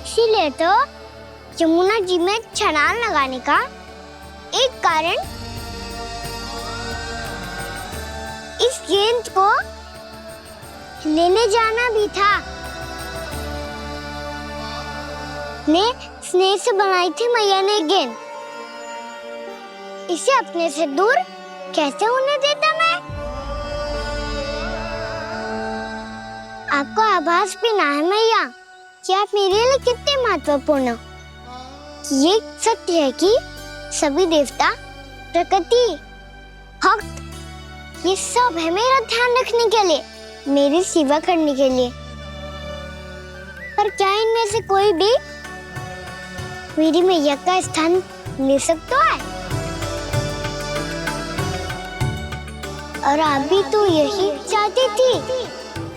इसीलिए तो यमुना जी में छलांग लगाने का एक कारण इस गेंद को लेने जाना भी था। ने स्नेह से बनाई थी मैया ने गेंद, इसे अपने से दूर कैसे होने देता मैं? आपको आभास भी ना है मैया कि आप मेरे लिए कितने महत्वपूर्ण हो। ये सत्य है कि सभी देवता, प्रकृति, भक्त, ये सब है मेरा ध्यान रखने के लिए, मेरी सेवा करने के लिए। पर क्या इनमें से कोई भी मेरी मैया का स्थान ले सकता है? और आप भी तो यही चाहती थी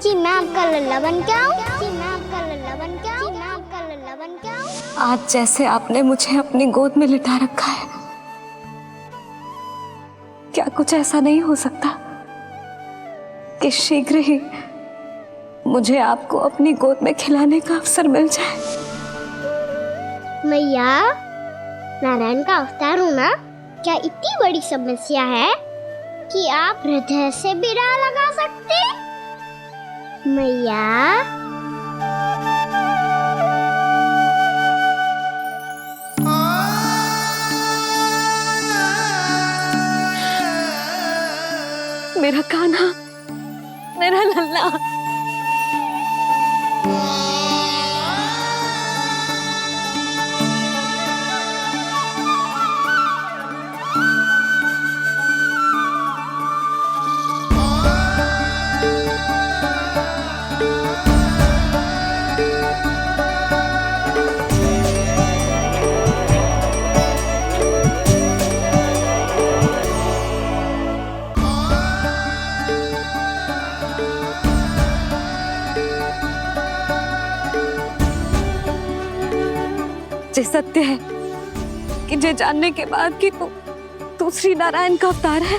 कि मैं आपका लल्ला बन के आऊं, कि मैं आपका लल्ला बन के आऊं, कि मैं आपका लल्ला बन के आऊं। आज जैसे आपने मुझे अपनी गोद में लिटा रखा है, क्या कुछ ऐसा नहीं हो सकता कि शीघ्र ही मुझे आपको अपनी गोद में खिलाने का अवसर मिल जाए? मैया, नारायण का अवतार होना क्या इतनी बड़ी समस्या है कि आप हृदय से भी ना लगा सकते? मैया, मेरा कान्हा, मेरा लल्ला। सत्य है कि ये जानने के बाद कि तू श्री नारायण का अवतार है,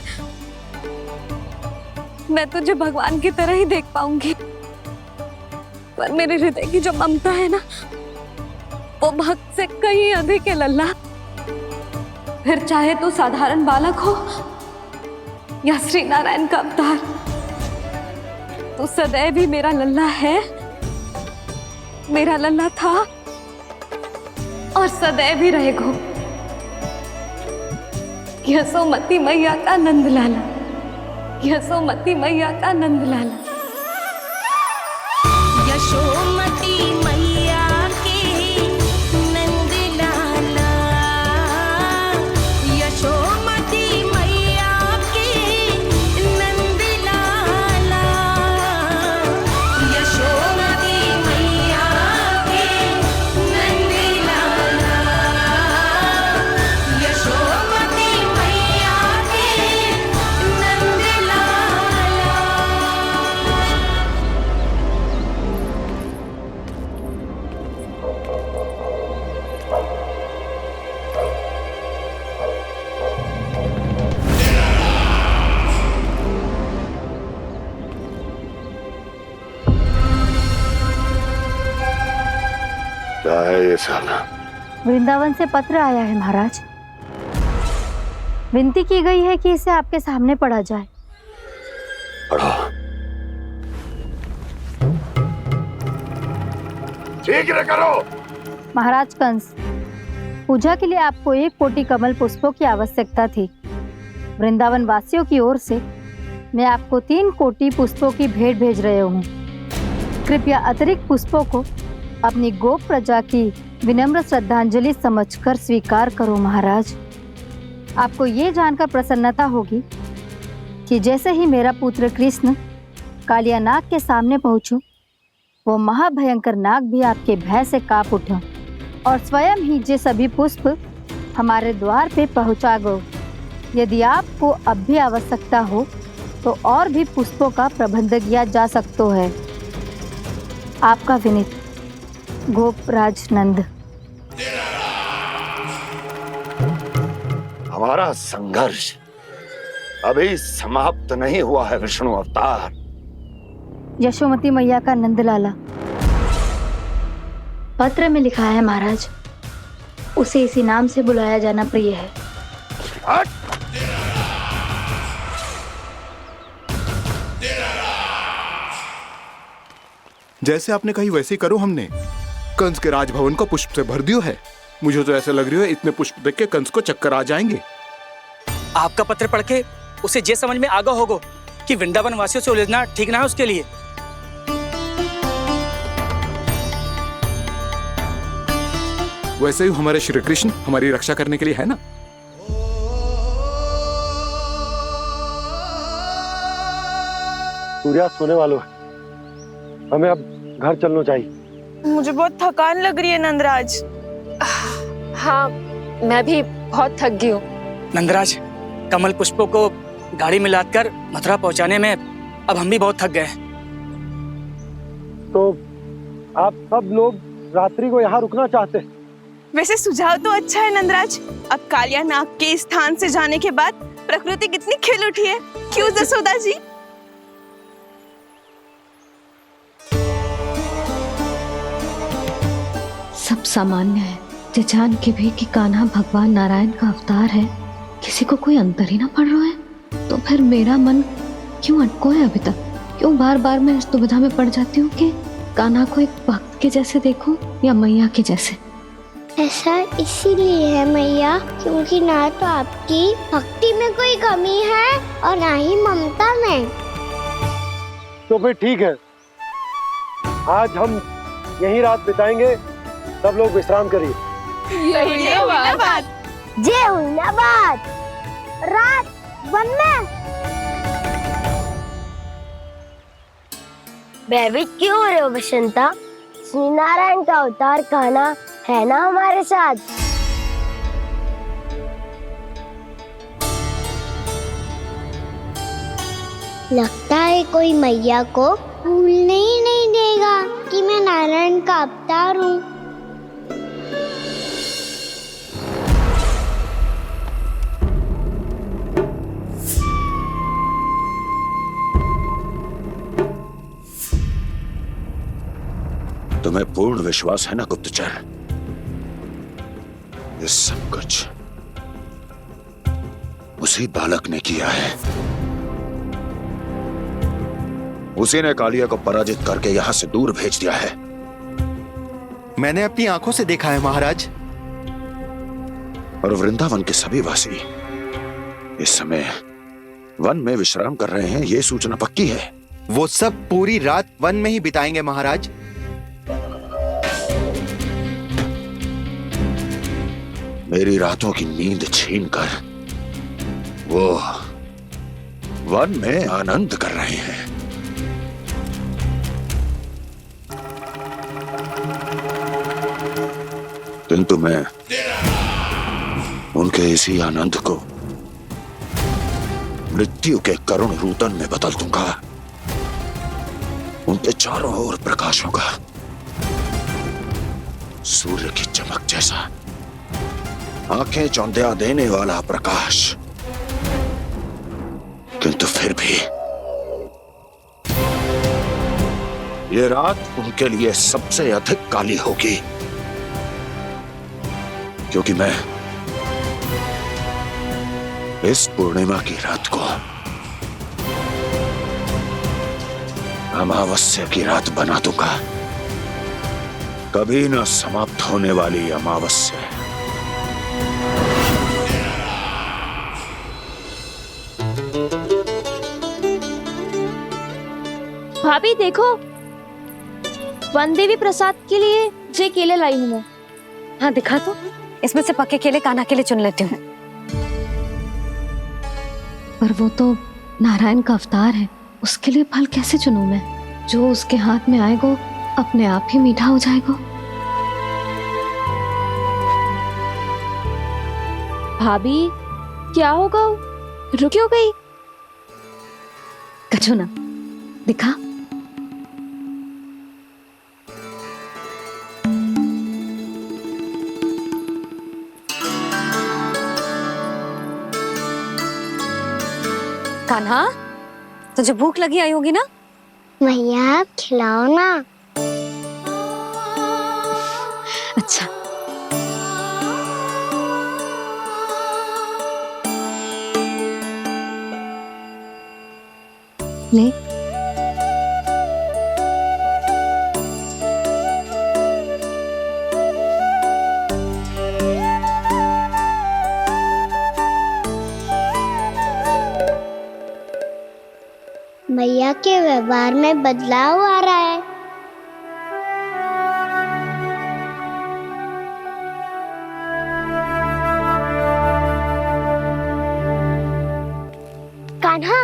मैं तुझे भगवान की तरह ही देख पाऊंगी। पर मेरे हृदय की जो ममता है ना, वो भक्त से कहीं अधिक है लल्ला। फिर चाहे तू साधारण बालक हो या श्री नारायण का अवतार, तू सदैव ही मेरा लल्ला है, मेरा लल्ला था और सदैव ही रहेगा। यशोमती मैया का नंद लाला, यशोमती मैया का नंद लाला। यशोमती मैया के नंद लाला, यशोमती मैया के नंद लाला, यशोमती मैया के नंद लाला, यशोमती मैया के नंद लाला। क्या है ये साला? वृंदावन से पत्र आया है महाराज। विनती की गई है कि इसे आपके सामने पढ़ा जाए। पढ़ो। शीघ्र करो। महाराज कंस, पूजा के लिए आपको 1 कोटि कमल पुष्पों की आवश्यकता थी। वृंदावन वासियों की ओर से मैं आपको 3 कोटि पुष्पों की भेंट भेज रहे हूँ। कृपया अतिरिक्त पुष्पों को अपनी गोप प्रजा की विनम्र श्रद्धांजलि समझकर स्वीकार करो महाराज। आपको ये जानकर प्रसन्नता होगी कि जैसे ही मेरा पुत्र कृष्ण कालिया नाग के सामने पहुंचो, वो महाभयंकर नाग भी आपके भय से कांप उठा और स्वयं ही ये सभी पुष्प हमारे द्वार पे पहुंचा गो। यदि आपको अब भी आवश्यकता हो तो और भी पुष्पों का प्रबंध किया जा सकता है। आपका विनीत गोपराज नंद। हमारा संघर्ष अभी समाप्त नहीं हुआ है विष्णु अवतार। यशोमती मैया का नंदलाला। पत्र में लिखा है महाराज, उसे इसी नाम से बुलाया जाना प्रिय है। जैसे आपने कही वैसे ही करो। हमने कंस के राजभवन को पुष्प से भर दियो है। मुझे तो ऐसा लग रही है इतने पुष्प देख के कंस को चक्कर आ जाएंगे। आपका पत्र पढ़ के उसे ये समझ में आगा होगा कि वृंदावन वासियों से उलझना ठीक ना है उसके लिए। वैसे ही हमारे श्री कृष्ण हमारी रक्षा करने के लिए है ना। सूर्यास्त होने वाला है, हमें अब घर चलना चाहिए। मुझे बहुत थकान लग रही है नंदराज। हाँ, मैं भी बहुत थक गई हूँ। नंदराज, कमल पुष्पों को गाड़ी में लादकर मथुरा पहुंचाने में अब हम भी बहुत थक गए। तो आप सब लोग रात्रि को यहाँ रुकना चाहते हैं? वैसे सुझाव तो अच्छा है नंदराज। अब कालिया नाग के स्थान से जाने के बाद प्रकृति कितनी खिल उठी है, क्यों जसोदा जी? सब सामान्य है, ये जान के भी कि कान्हा भगवान नारायण का अवतार है, किसी को कोई अंतर ही ना पड़ रहा है। तो फिर मेरा मन क्यों अटको है अभी तक? क्यों बार बार मैं इस दुविधा में पड़ जाती हूँ कि कान्हा को एक भक्त के जैसे देखूं या मैया के जैसे? ऐसा इसीलिए है मैया, क्योंकि ना तो आपकी भक्ति में कोई कमी है और ना ही ममता में। तो फिर ठीक है, आज हम यहीं रात बिताएंगे। सब लोग विश्राम करिए। जय हुन्नाबाद। रात वन में भयभीत क्यों हो रहे हो बसंता? श्री नारायण का अवतार कान्हा है ना हमारे साथ। लगता है कोई मैया को भूलने ही नहीं देगा कि मैं नारायण का अवतार हूँ। तुम्हें पूर्ण विश्वास है ना गुप्तचर? ये सब कुछ उसी बालक ने किया है। उसी ने कालिया को पराजित करके यहां से दूर भेज दिया है। मैंने अपनी आंखों से देखा है महाराज। और वृंदावन के सभी वासी इस समय वन में विश्राम कर रहे हैं, ये सूचना पक्की है। वो सब पूरी रात वन में ही बिताएंगे महाराज। मेरी रातों की नींद छीनकर वो वन में आनंद कर रहे हैं। किंतु मैं उनके इसी आनंद को मृत्यु के करुण रूतन में बदल दूंगा। उनके चारों ओर प्रकाश होगा, सूर्य की चमक जैसा, आंखें चौंधिया देने वाला प्रकाश। किंतु फिर भी ये रात उनके लिए सबसे अधिक काली होगी, क्योंकि मैं इस पूर्णिमा की रात को अमावस्या की रात बना दूंगा, कभी न समाप्त होने वाली अमावस्या। भाभी देखो, वन देवी प्रसाद के लिए जे केले लाई हूँ मैं। हाँ दिखा तो, इसमें से पक्के केले कान्हा के लिए चुन लेती हूँ। पर वो तो नारायण का अवतार है, उसके लिए फल कैसे चुनूं मैं? जो उसके हाथ में आएगा अपने आप ही मीठा हो जाएगा। भाभी क्या होगा? रुक क्यों गई? कछो ना, दिखा। कान्हा, तुझे भूख लगी आई होगी ना? भैया आप खिलाओ ना। अच्छा। ले। भैया के व्यवहार में बदलाव आ रहा है। कान्हा,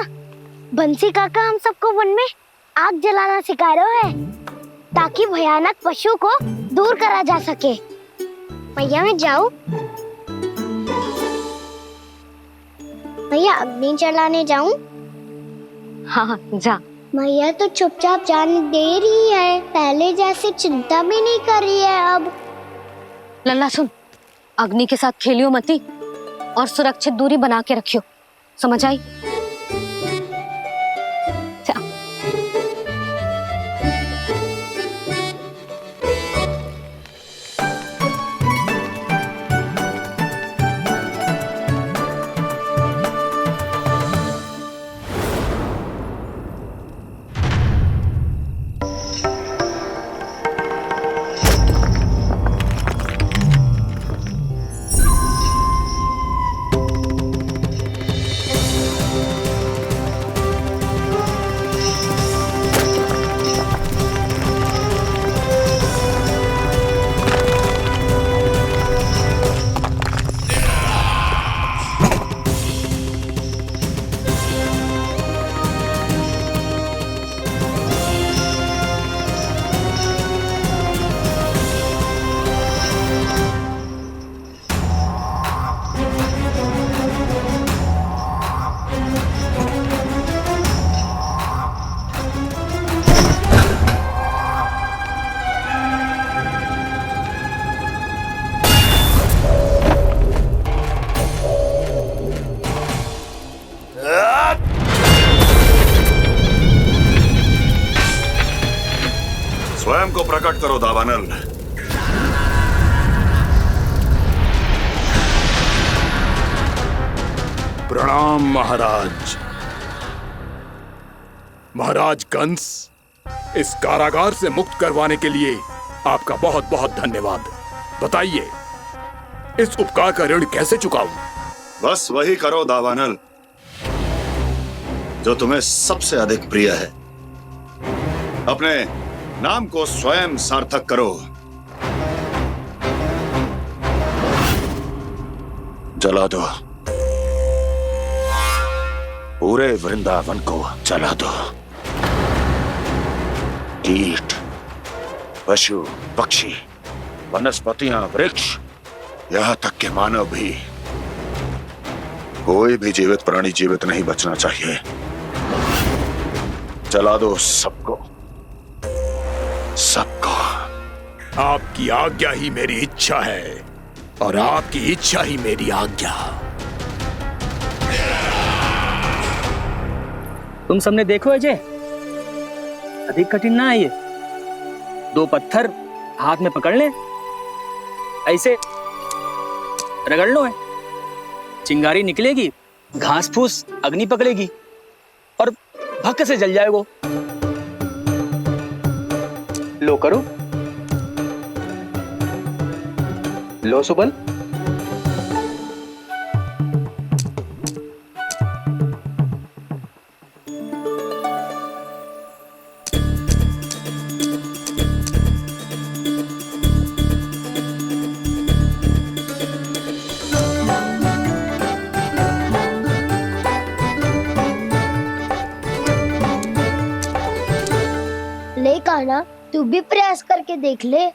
बंसी काका हम सबको वन में आग जलाना सिखा रहे हैं, ताकि भयानक पशु को दूर करा जा सके। भैया मैं जाऊं? भैया अग्नि जलाने जाऊं? हाँ जा। भैया तो चुपचाप जाने दे रही है, पहले जैसे चिंता भी नहीं कर रही है अब। लल्ला सुन, अग्नि के साथ खेलियो मती और सुरक्षित दूरी बना के रखियो, समझ आई? को प्रकट करो दावानल। प्रणाम महाराज। महाराज कंस, इस कारागार से मुक्त करवाने के लिए आपका बहुत बहुत धन्यवाद। बताइए, इस उपकार का ऋण कैसे चुकाऊं? बस वही करो दावानल जो तुम्हें सबसे अधिक प्रिय है। अपने नाम को स्वयं सार्थक करो। जला दो, पूरे वृंदावन को जला दो। कीट, पशु, पक्षी, वनस्पतियां, वृक्ष, यहां तक के मानव भी, कोई भी जीवित प्राणी जीवित नहीं बचना चाहिए। जला दो सबको, सबको। आपकी आज्ञा ही मेरी इच्छा है और आपकी इच्छा ही मेरी आज्ञा। तुम सबने देखो अजय, अधिक कठिन ना है ये। 2 पत्थर हाथ में पकड़ ले, ऐसे रगड़ लो है, चिंगारी निकलेगी, घास फूस अग्नि पकड़ेगी और भक्क से जल जाएगा। लो करो, लो सुबल। ले कान्हा, तू भी प्रयास करके देख ले।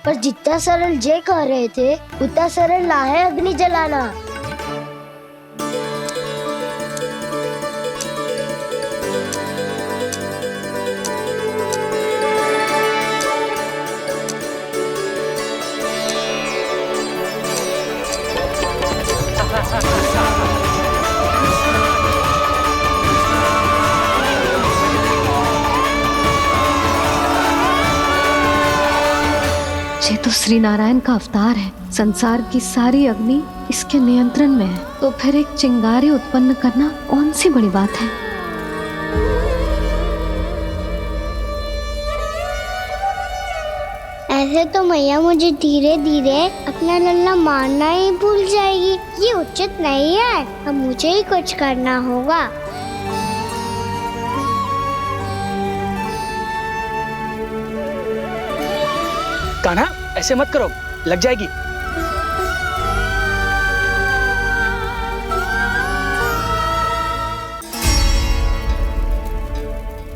पर जितना सरल जय कह रहे थे उतना सरल ना है अग्नि जलाना। ये तो श्री नारायण का अवतार है। संसार की सारी अग्नि इसके नियंत्रण में है, तो फिर एक चिंगारी उत्पन्न करना कौन सी बड़ी बात है। ऐसे तो मैया मुझे धीरे धीरे अपना लल्ला मारना ही भूल जाएगी। ये उचित नहीं है, अब मुझे ही कुछ करना होगा। कान्हा, ऐसे मत करो, लग जाएगी।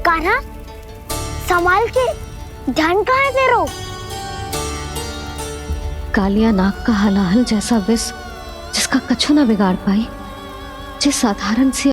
कान्हा, संभाल के, ध्यान कहाँ है तेरो? कालिया नाग का हलाहल जैसा विष जिसका कछु ना बिगाड़ पाई, जिस साधारण सी